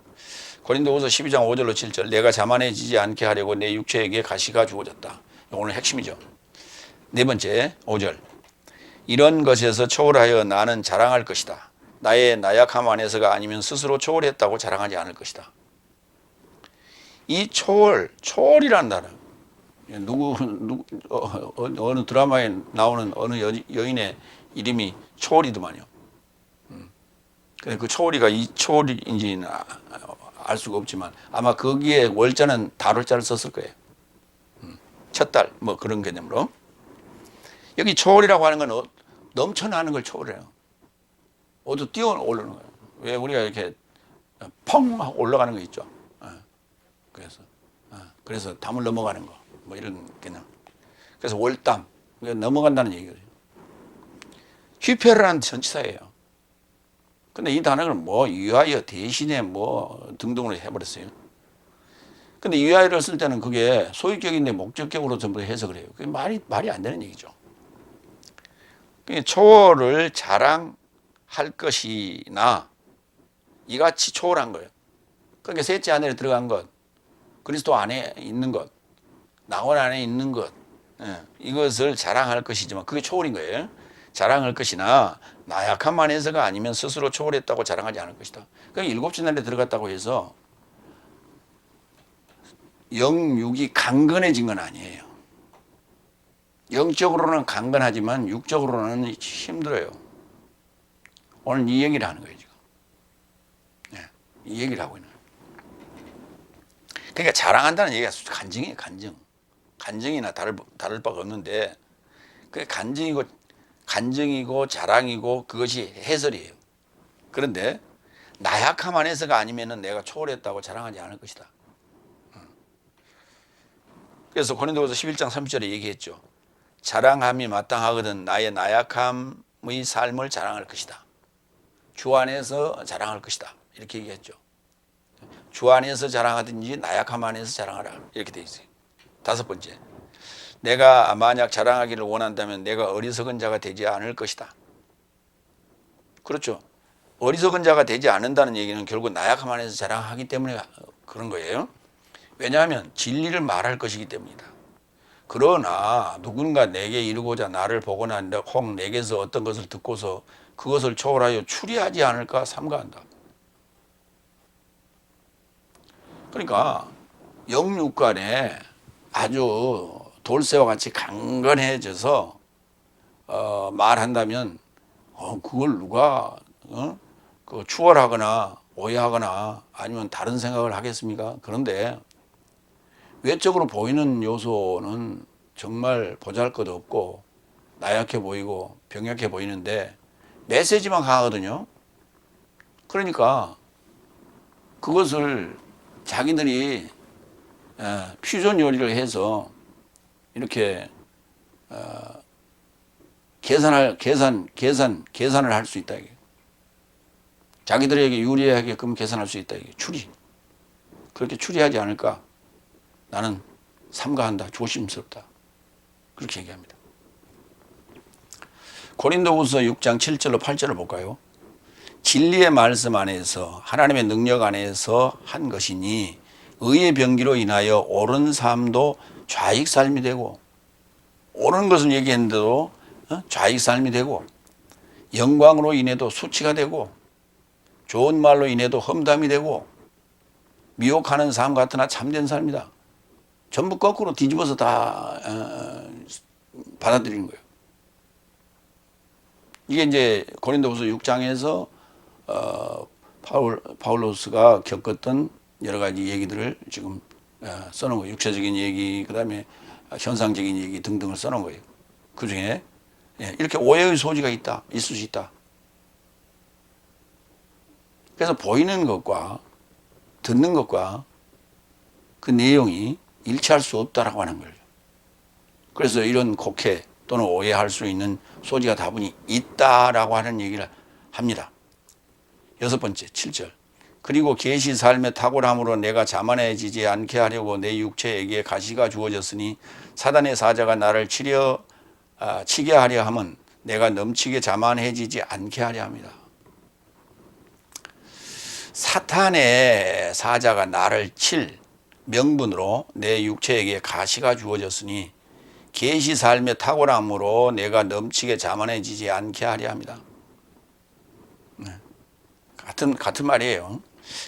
고린도후서 12장 5절로 7절. 내가 자만해지지 않게 하려고 내 육체에게 가시가 주어졌다. 오늘 핵심이죠. 네 번째 5절. 이런 것에서 초월하여 나는 자랑할 것이다. 나의 나약함 안에서가 아니면 스스로 초월했다고 자랑하지 않을 것이다. 이 초월이라는 단어. 어느 드라마에 나오는 어느 여인의 이름이 초월이더만요. 근데 그 초월이가 이 초월인지는 알 수가 없지만 아마 거기에 월자는 달월자를 썼을 거예요. 첫 달 뭐 그런 개념으로. 여기 초월이라고 하는 건 넘쳐나는 걸 초월해요. 어디 뛰어 오르는 거예요. 왜 우리가 이렇게 펑 하고 올라가는 거 있죠. 그래서 담을 넘어가는 거. 뭐 이런 개념. 그래서 월담 넘어간다는 얘기거든요. 휘페르라는 전치사예요. 근데 이 단어를 뭐 위하여 대신에 뭐 등등으로 해버렸어요. 근데 위하여를 쓸 때는 그게 소유격인데 목적격으로 전부 해석을 해요. 그게 말이 안 되는 얘기죠. 초월을 자랑할 것이나 이같이 초월한 거예요. 그러니까 셋째 하늘에 들어간 것, 그리스도 안에 있는 것, 낙원 안에 있는 것, 이것을 자랑할 것이지만 그게 초월인 거예요. 자랑할 것이나 나약함만 해서가 아니면 스스로 초월했다고 자랑하지 않을 것이다. 그러니까 일곱 날에 들어갔다고 해서 영육이 강건해진 건 아니에요. 영적으로는 강건하지만 육적으로는 힘들어요. 오늘 이 얘기를 하는 거예요, 지금. 네, 이 얘기를 하고 있는 거예요. 그러니까 자랑한다는 얘기가 간증이에요, 간증. 간증이나 다를 바가 없는데, 그게 간증이고 자랑이고 그것이 해설이에요. 그런데 나약함 안에서가 아니면은 내가 초월했다고 자랑하지 않을 것이다. 그래서 고린도후서 11장 30절에 얘기했죠. 자랑함이 마땅하거든 나의 나약함의 삶을 자랑할 것이다. 주 안에서 자랑할 것이다. 이렇게 얘기했죠. 주 안에서 자랑하든지 나약함 안에서 자랑하라. 이렇게 돼 있어요. 다섯 번째, 내가 만약 자랑하기를 원한다면 내가 어리석은 자가 되지 않을 것이다. 그렇죠. 어리석은 자가 되지 않는다는 얘기는 결국 나약함 안에서 자랑하기 때문에 그런 거예요. 왜냐하면 진리를 말할 것이기 때문이다. 그러나 누군가 내게 이르고자 나를 보거나 혹 내게서 어떤 것을 듣고서 그것을 초월하여 추리하지 않을까 삼가한다. 그러니까 영육 간에 아주 돌쇠와 같이 강건해져서 말한다면 그걸 누가 그 추월하거나 오해하거나 아니면 다른 생각을 하겠습니까? 그런데 외적으로 보이는 요소는 정말 보잘것없고 나약해 보이고 병약해 보이는데 메시지만 강하거든요. 그러니까 그것을 자기들이 퓨전 요리를 해서 이렇게 계산을 할 수 있다. 이게. 자기들에게 유리하게끔 계산할 수 있다. 이게. 그렇게 추리하지 않을까? 나는 삼가한다. 조심스럽다. 그렇게 얘기합니다. 고린도후서 6장 7절로 8절을 볼까요? 진리의 말씀 안에서 하나님의 능력 안에서 한 것이니 의의 병기로 인하여 옳은 삶도 좌익 삶이 되고 옳은 것을 얘기했는데도 좌익 삶이 되고 영광으로 인해도 수치가 되고 좋은 말로 인해도 험담이 되고 미혹하는 삶 같으나 참된 삶이다. 전부 거꾸로 뒤집어서 다 받아들이는 거예요. 이게 이제 고린도후서 6장에서 바울로스가 겪었던 여러 가지 얘기들을 지금 써놓은 거예요. 육체적인 얘기, 그 다음에 현상적인 얘기 등등을 써놓은 거예요. 그 중에 이렇게 오해의 소지가 있을 수 있다. 그래서 보이는 것과 듣는 것과 그 내용이 일치할 수 없다라고 하는 거예요. 그래서 이런 곡해 또는 오해할 수 있는 소지가 다분히 있다라고 하는 얘기를 합니다. 여섯 번째, 7절. 그리고 계시 삶의 탁월함으로 내가 자만해지지 않게 하려고 내 육체에게 가시가 주어졌으니 사단의 사자가 나를 치게 하려 함은 내가 넘치게 자만해지지 않게 하려 합니다. 사탄의 사자가 나를 칠 명분으로 내 육체에게 가시가 주어졌으니 계시 삶의 탁월함으로 내가 넘치게 자만해지지 않게 하려 합니다. 같은 말이에요.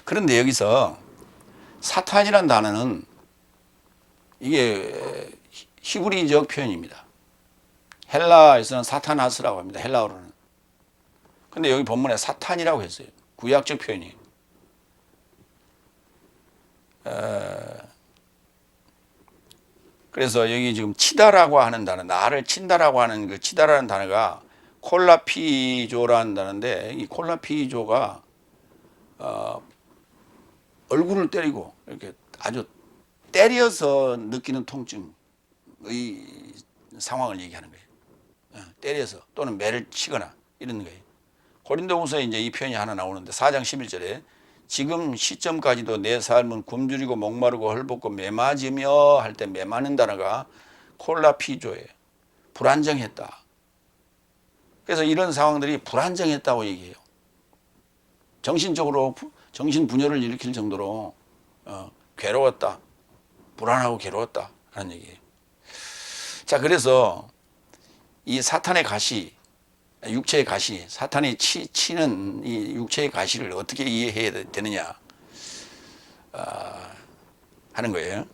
그런데 여기서 사탄이란 단어는 이게 히브리적 표현입니다. 헬라에서는 사타나스라고 합니다. 헬라어로는. 근데 여기 본문에 사탄이라고 했어요. 구약적 표현이에요. 그래서 여기 지금 치다라고 하는 단어, 나를 친다라고 하는 그 치다라는 단어가 콜라피조라는 단어인데 이 콜라피조가 얼굴을 때리고 이렇게 아주 때려서 느끼는 통증의 상황을 얘기하는 거예요. 때려서 또는 매를 치거나 이런 거예요. 고린도후서에 이제 이 표현이 하나 나오는데 4장 11절에 지금 시점까지도 내 삶은 굶주리고 목마르고 헐벗고 매맞으며 할 때 매맞는 단어가 콜라피조예요. 불안정했다. 그래서 이런 상황들이 불안정했다고 얘기해요. 정신적으로 정신분열을 일으킬 정도로 괴로웠다. 불안하고 괴로웠다 하는 얘기예요. 자, 그래서 이 사탄의 가시, 육체의 가시, 사탄이 치는 이 육체의 가시를 어떻게 이해해야 되느냐 하는 거예요.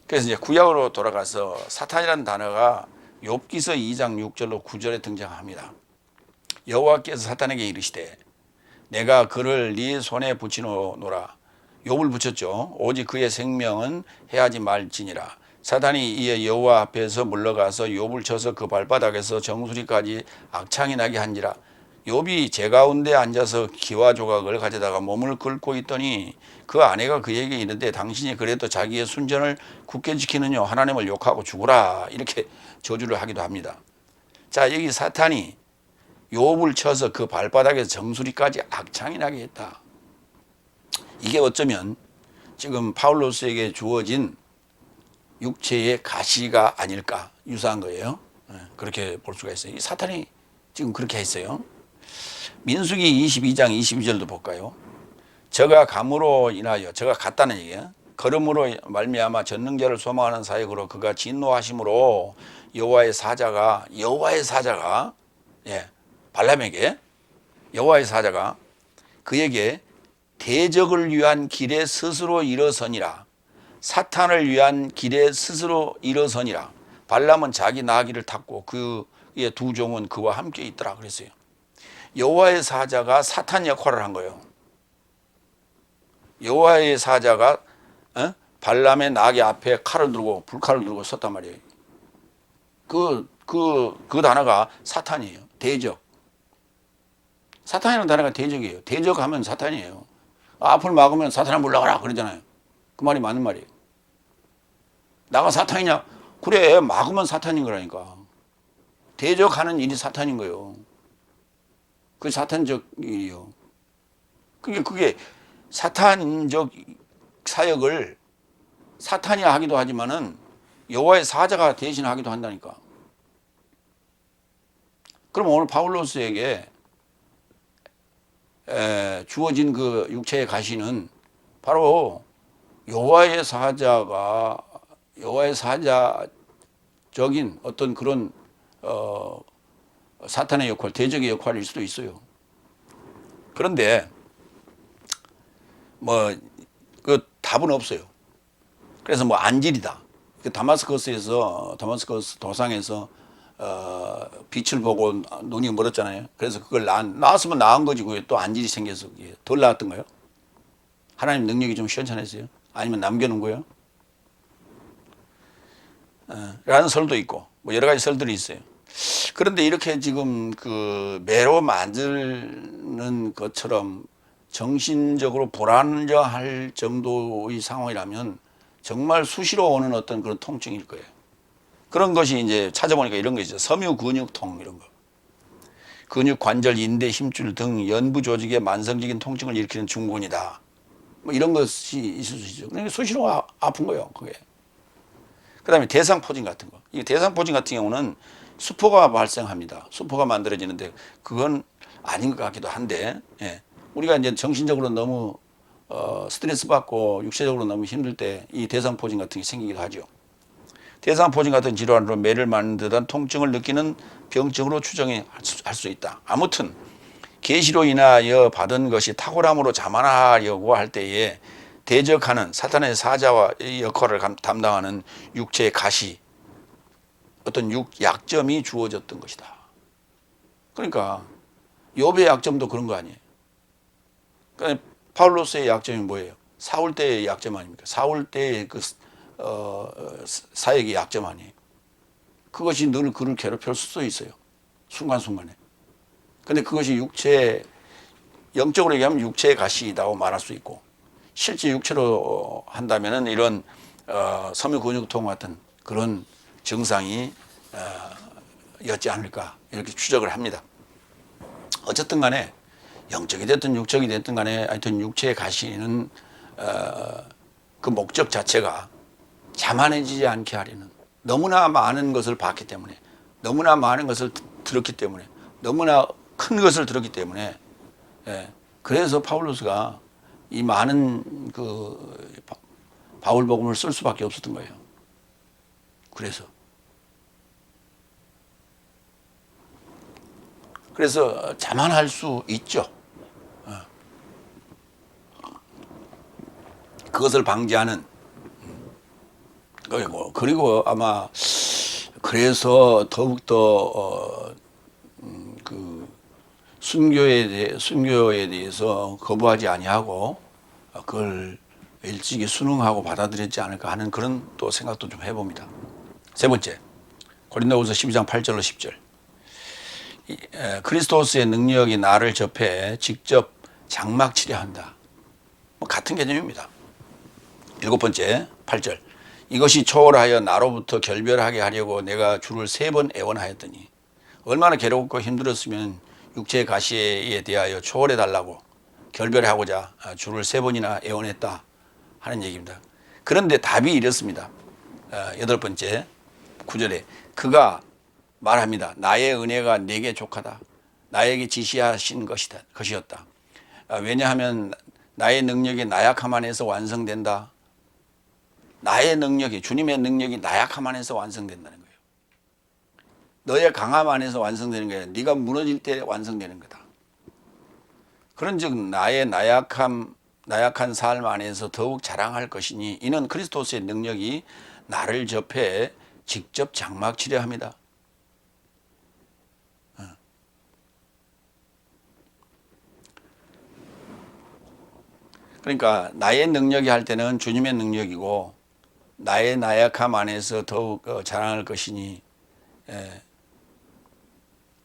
그래서 이제 구약으로 돌아가서 사탄이라는 단어가 욥기서 2장 6절로 9절에 등장합니다. 여호와께서 사탄에게 이르시되 내가 그를 네 손에 붙이노라. 욥을 붙였죠. 오직 그의 생명은 해하지 말지니라. 사탄이 이에 여호와 앞에서 물러가서 욥을 쳐서 그 발바닥에서 정수리까지 악창이 나게 한지라. 욥이 제 가운데 앉아서 기와 조각을 가져다가 몸을 긁고 있더니 그 아내가 그에게 이르되 당신이 그래도 자기의 순전을 굳게 지키느냐 하나님을 욕하고 죽으라 이렇게 저주를 하기도 합니다. 자, 여기 사탄이 욥을 쳐서 그 발바닥에서 정수리까지 악창이 나게 했다. 이게 어쩌면 지금 파울로스에게 주어진 육체의 가시가 아닐까 유사한 거예요. 그렇게 볼 수가 있어요. 사탄이 지금 그렇게 했어요. 민수기 22장 22절도 볼까요? 저가 감으로 인하여, 저가 갔다는 얘기예요. 걸음으로 말미암아 전능자를 소망하는 사역으로 그가 진노하심으로 여호와의 사자가 발람에게 여호와의 사자가 그에게 대적을 위한 길에 스스로 일어서니라. 사탄을 위한 길에 스스로 일어서니라. 발람은 자기 나귀를 탔고 그의 두 종은 그와 함께 있더라 그랬어요. 여호와의 사자가 사탄 역할을 한 거예요. 여호와의 사자가 발람의 나귀 앞에 칼을 들고 불칼을 들고 섰단 말이에요. 그 단어가 사탄이에요. 대적. 사탄이라는 단어가 대적이에요. 대적하면 사탄이에요. 앞을 막으면 사탄아 물러가라 그러잖아요. 그 말이 맞는 말이에요. 나가 사탄이냐? 그래, 막으면 사탄인 거라니까. 대적하는 일이 사탄인 거예요. 그게 사탄적 일이요. 그게 사탄적 사역을 사탄이 하기도 하지만은 여호와의 사자가 대신하기도 한다니까. 그럼 오늘 바울로스에게 주어진 그 육체의 가시는 바로 여호와의 사자적인 어떤 그런 사탄의 역할, 대적의 역할일 수도 있어요. 그런데 그 답은 없어요. 그래서 안질이다. 다마스커스 도상에서 빛을 보고 눈이 멀었잖아요. 그래서 그걸 나왔으면 나은 거지. 왜 또 안질이 생겨서 덜 나았던 거예요? 하나님 능력이 좀 시원찮았어요? 아니면 남겨놓은 거예요? 라는 설도 있고, 여러 가지 설들이 있어요. 그런데 이렇게 지금 매로 만드는 것처럼 정신적으로 불안정할 정도의 상황이라면 정말 수시로 오는 어떤 그런 통증일 거예요. 그런 것이 이제 찾아보니까 이런 거 있죠. 섬유근육통 이런 거. 근육, 관절, 인대, 힘줄 등 연부 조직의 만성적인 통증을 일으키는 증후군이다. 이런 것이 있을 수 있죠. 그러니까 수시로 아픈 거예요, 그게. 그 다음에 대상포진 같은 거. 이 대상포진 같은 경우는 수포가 발생합니다. 수포가 만들어지는데 그건 아닌 것 같기도 한데, 우리가 이제 정신적으로 너무 스트레스 받고 육체적으로 너무 힘들 때 이 대상포진 같은 게 생기기도 하죠. 대상포진 같은 질환으로 매를 맞는 듯한 통증을 느끼는 병증으로 추정할 수 있다. 아무튼 계시로 인하여 받은 것이 탁월함으로 자만하려고 할 때에 대적하는 사탄의 사자와 역할을 담당하는 육체의 가시, 어떤 약점이 주어졌던 것이다. 그러니까 욥의 약점도 그런 거 아니에요. 그러니까 파울로스의 약점이 뭐예요? 사울 때의 약점 아닙니까? 사울 때의 사역의 약점 아니에요. 그것이 늘 그를 괴롭힐 수도 있어요. 순간순간에. 근데 그것이 영적으로 얘기하면 육체의 가시이다고 말할 수 있고, 실제 육체로 한다면은 이런 섬유근육통 같은 그런 증상이 였지 않을까 이렇게 추적을 합니다. 어쨌든 간에 영적이 됐든 육적이 됐든 간에 하여튼 육체의 가시는 그 목적 자체가 자만해지지 않게 하려는, 너무나 많은 것을 봤기 때문에, 너무나 많은 것을 들었기 때문에, 너무나 큰 것을 들었기 때문에, 그래서 파울로스가 이 많은 바울복음을 쓸 수밖에 없었던 거예요. 그래서 그래서 자만할 수 있죠. 그것을 방지하는. 그리고 아마 그래서 더욱더 그 순교에 대해서 거부하지 아니하고 그걸 일찍이 순응하고 받아들였지 않을까 하는 그런 또 생각도 좀 해봅니다. 세 번째, 고린도후서 12장 8절로 10절. 그리스도스의 능력이 나를 접해 직접 장막치려 한다. 같은 개념입니다. 일곱 번째, 8절. 이것이 초월하여 나로부터 결별하게 하려고 내가 주를 3번 애원하였더니. 얼마나 괴롭고 힘들었으면 육체의 가시에 대하여 초월해 달라고 결별하고자 주를 3번이나 애원했다 하는 얘기입니다. 그런데 답이 이렇습니다. 여덟 번째 9절에 그가 말합니다. 나의 은혜가 내게 족하다. 나에게 지시하신 것이었다. 왜냐하면 나의 능력이 나약함 안에서 완성된다. 나의 능력이, 주님의 능력이 나약함 안에서 완성된다는 거예요. 너의 강함 안에서 완성되는 거예요. 네가 무너질 때 완성되는 거다. 그런즉 나의 나약한 삶 안에서 더욱 자랑할 것이니 이는 그리스도스의 능력이 나를 접해 직접 장막치려 합니다. 그러니까 나의 능력이 할 때는 주님의 능력이고 나의 나약함 안에서 더욱 자랑할 것이니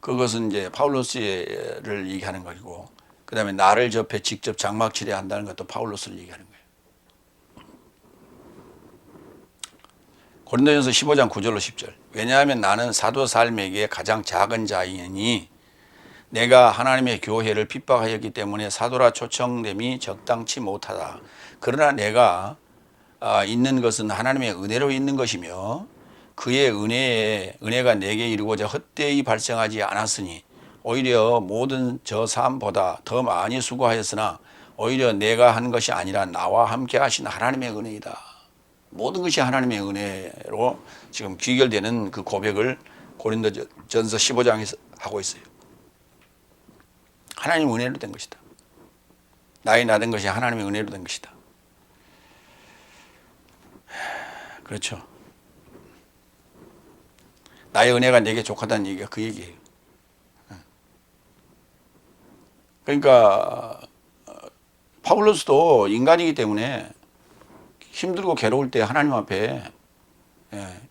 그것은 이제 파울로스를 얘기하는 것이고 그 다음에 나를 접해 직접 장막치려 한다는 것도 파울로스를 얘기하는 거예요. 고린도전서 15장 9절로 10절. 왜냐하면 나는 사도 삶에게 가장 작은 자이니 내가 하나님의 교회를 핍박하였기 때문에 사도라 초청됨이 적당치 못하다. 그러나 내가 있는 것은 하나님의 은혜로 있는 것이며 그의 은혜가 내게 이루고자 헛되이 발생하지 않았으니 오히려 모든 저 사람보다 더 많이 수고하였으나 오히려 내가 한 것이 아니라 나와 함께 하신 하나님의 은혜이다. 모든 것이 하나님의 은혜로 지금 귀결되는 그 고백을 고린도전서 15장에서 하고 있어요. 하나님 은혜로 된 것이다. 나의 나된 것이 하나님의 은혜로 된 것이다. 그렇죠. 나의 은혜가 내게 족하다는 얘기가 그 얘기예요. 그러니까 파울로스도 인간이기 때문에 힘들고 괴로울 때 하나님 앞에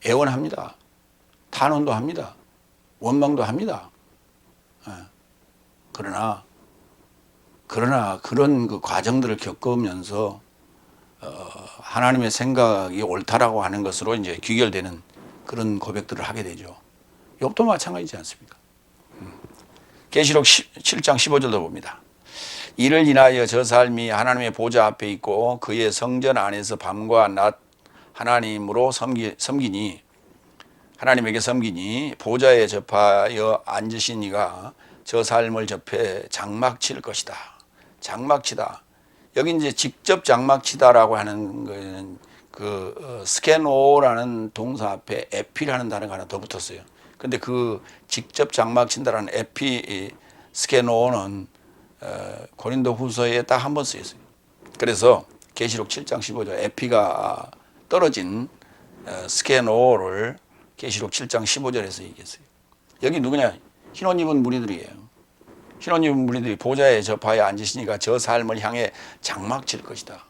애원합니다. 탄원도 합니다. 원망도 합니다. 그러나 그런 그 과정들을 겪으면서 하나님의 생각이 옳다라고 하는 것으로 이제 귀결되는 그런 고백들을 하게 되죠. 욥도 마찬가지지 않습니까? 계시록 7장 15절도 봅니다. 이를 인하여 저 삶이 하나님의 보좌 앞에 있고 그의 성전 안에서 밤과 낮 하나님으로 섬기니 하나님에게 섬기니 보좌에 접하여 앉으신 이가 저 삶을 접해 장막칠 것이다. 장막치다. 여기 이제 직접 장막치다라고 하는 거는 그 스케노라는 동사 앞에 에피라는 단어가 하나 더 붙었어요. 근데 그 직접 장막친다라는 에피 스케노는 고린도 후서에 딱 한 번 쓰였어요. 그래서 계시록 7장 15절 에피가 떨어진 스케노를 계시록 7장 15절에서 얘기했어요. 여기 누구냐? 흰옷 입은 무리들이에요. 흰옷 입은 무리들이 보좌에 접하여 앉으시니까 저 삶을 향해 장막칠 것이다.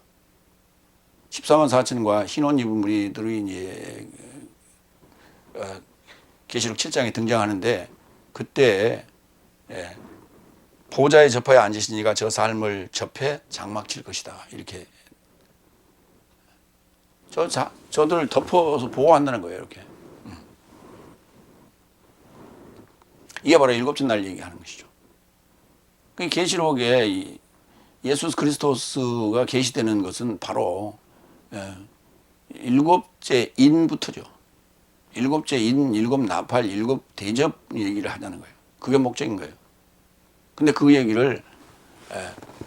14만 4천과 흰옷 입은 무리들이 이제 계시록 7장에 등장하는데 그때 보좌에 접하여 앉으시니까 저 삶을 접해 장막칠 것이다. 이렇게 저들을 덮어서 보호한다는 거예요. 이렇게. 이게 바로 일곱째 날 얘기하는 것이죠. 계시록에 예수 그리스도스가 계시되는 것은 바로 일곱째 인부터죠. 일곱째 인, 일곱 나팔, 일곱 대접 얘기를 하자는 거예요. 그게 목적인 거예요. 근데 그 얘기를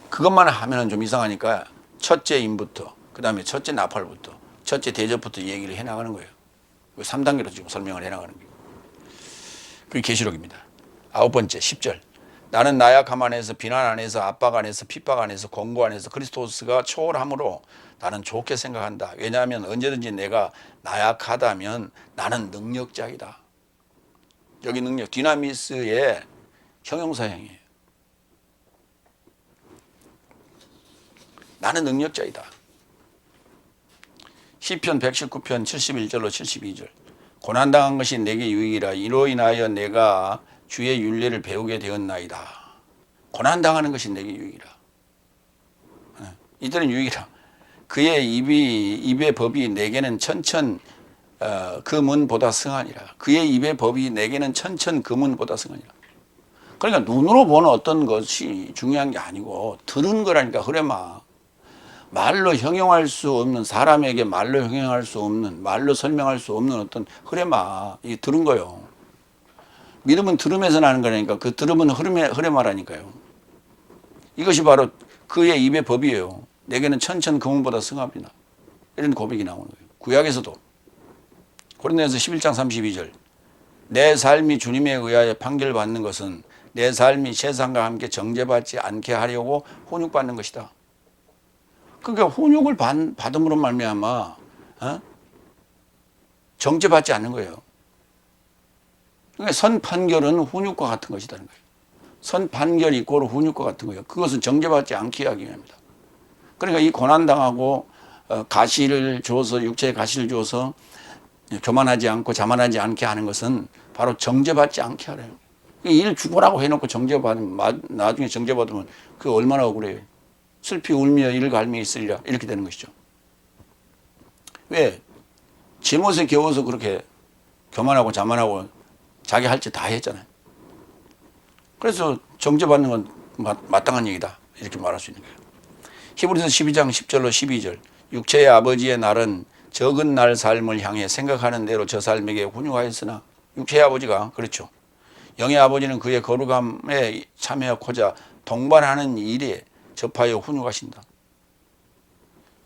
그것만 하면 좀 이상하니까 첫째 인부터, 그 다음에 첫째 나팔부터, 첫째 대접부터 얘기를 해나가는 거예요. 3단계로 지금 설명을 해나가는 거예요. 그게 계시록입니다. 아홉 번째 10절. 나는 나약함 안에서, 비난 안에서, 압박 안에서, 핍박 안에서, 권고 안에서 그리스도스가 초월함으로 나는 좋게 생각한다. 왜냐하면 언제든지 내가 나약하다면 나는 능력자이다. 여기 능력, 디나미스의 형용사형이에요. 나는 능력자이다. 시편 119편 71절로 72절. 고난당한 것이 내게 유익이라. 이로 인하여 내가 주의 윤례를 배우게 되었나이다. 고난당하는 것이 내게 유익이라. 이들은 유익이라. 그의 입의 법이 내게는 천천 금은보다 승하니라. 그의 입의 법이 내게는 천천 금은보다 승하니라. 그러니까 눈으로 보는 어떤 것이 중요한 게 아니고 들은 거라니까. 그래마 말로 형용할 수 없는, 사람에게 말로 형용할 수 없는, 말로 설명할 수 없는 어떤 흐레마, 이 들은 거요. 믿음은 들음에서 나는 거라니까. 그 들음은 흐레마라니까요. 이것이 바로 그의 입의 법이에요. 내게는 천천 금은보다 승합니다. 이런 고백이 나오는 거예요. 구약에서도 고린도전서 11장 32절. 내 삶이 주님에 의하여 판결받는 것은 내 삶이 세상과 함께 정죄받지 않게 하려고 훈육받는 것이다. 그러니까 훈육을 받음으로 말미암아 정죄받지 않는 거예요. 그러니까 선판결은 훈육과 같은 것이라는 거예요. 선판결이 이꼬르 훈육과 같은 거예요. 그것은 정죄받지 않게 하기 위함이다. 그러니까 이 고난당하고 가시를 줘서, 육체에 가시를 줘서 교만하지 않고 자만하지 않게 하는 것은 바로 정죄받지 않게 하래요. 일 죽어라고 해놓고 정죄받으면, 나중에 정죄받으면 그게 얼마나 억울해요. 슬피 울며 이를 갈미 있으리라, 이렇게 되는 것이죠. 왜? 제못에 겨워서 그렇게 교만하고 자만하고 자기 할 짓 다 했잖아요. 그래서 정죄받는 건 마땅한 얘기다, 이렇게 말할 수 있는 거예요. 히브리서 12장 10절로 12절. 육체의 아버지의 날은 적은 날 삶을 향해 생각하는 대로 저 삶에게 훈육하였으나, 육체의 아버지가 그렇죠. 영의 아버지는 그의 거룩함에 참여하고자 동반하는 일에 접하여 훈육하신다.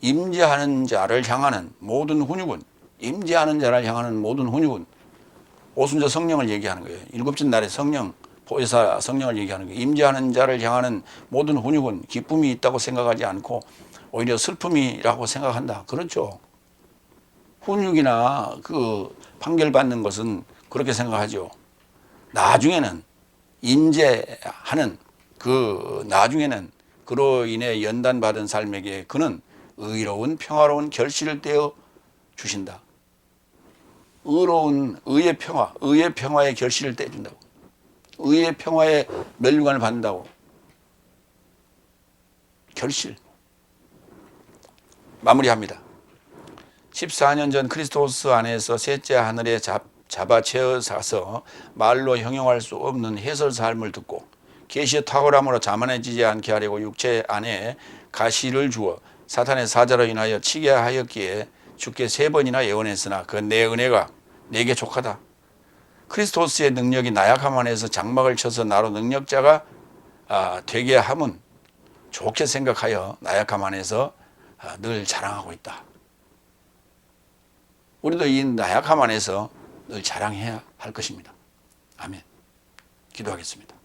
임재하는 자를 향하는 모든 훈육은, 임재하는 자를 향하는 모든 훈육은 오순절 성령을 얘기하는 거예요. 일곱째 날에 성령, 보혜사 성령을 얘기하는 거예요. 임재하는 자를 향하는 모든 훈육은 기쁨이 있다고 생각하지 않고 오히려 슬픔이라고 생각한다. 그렇죠. 훈육이나 그 판결받는 것은 그렇게 생각하죠. 나중에는 임재하는 그 나중에는 그로 인해 연단받은 삶에게 그는 의로운 평화로운 결실을 떼어 주신다. 의의 평화, 의의 평화의 결실을 떼준다고. 의의 평화의 멸류관을 받는다고. 결실. 마무리합니다. 14년 전 크리스토스 안에서 셋째 하늘에 잡아 채어사서 말로 형용할 수 없는 해설 삶을 듣고 계시의 탁월함으로 자만해지지 않게 하려고 육체 안에 가시를 주어 사탄의 사자로 인하여 치게 하였기에 주께 3번이나 예언했으나 그 내 은혜가 내게 족하다. 크리스토스의 능력이 나약함 안에서 장막을 쳐서 나로 능력자가 되게 함은 좋게 생각하여 나약함 안에서 늘 자랑하고 있다. 우리도 이 나약함 안에서 늘 자랑해야 할 것입니다. 아멘. 기도하겠습니다.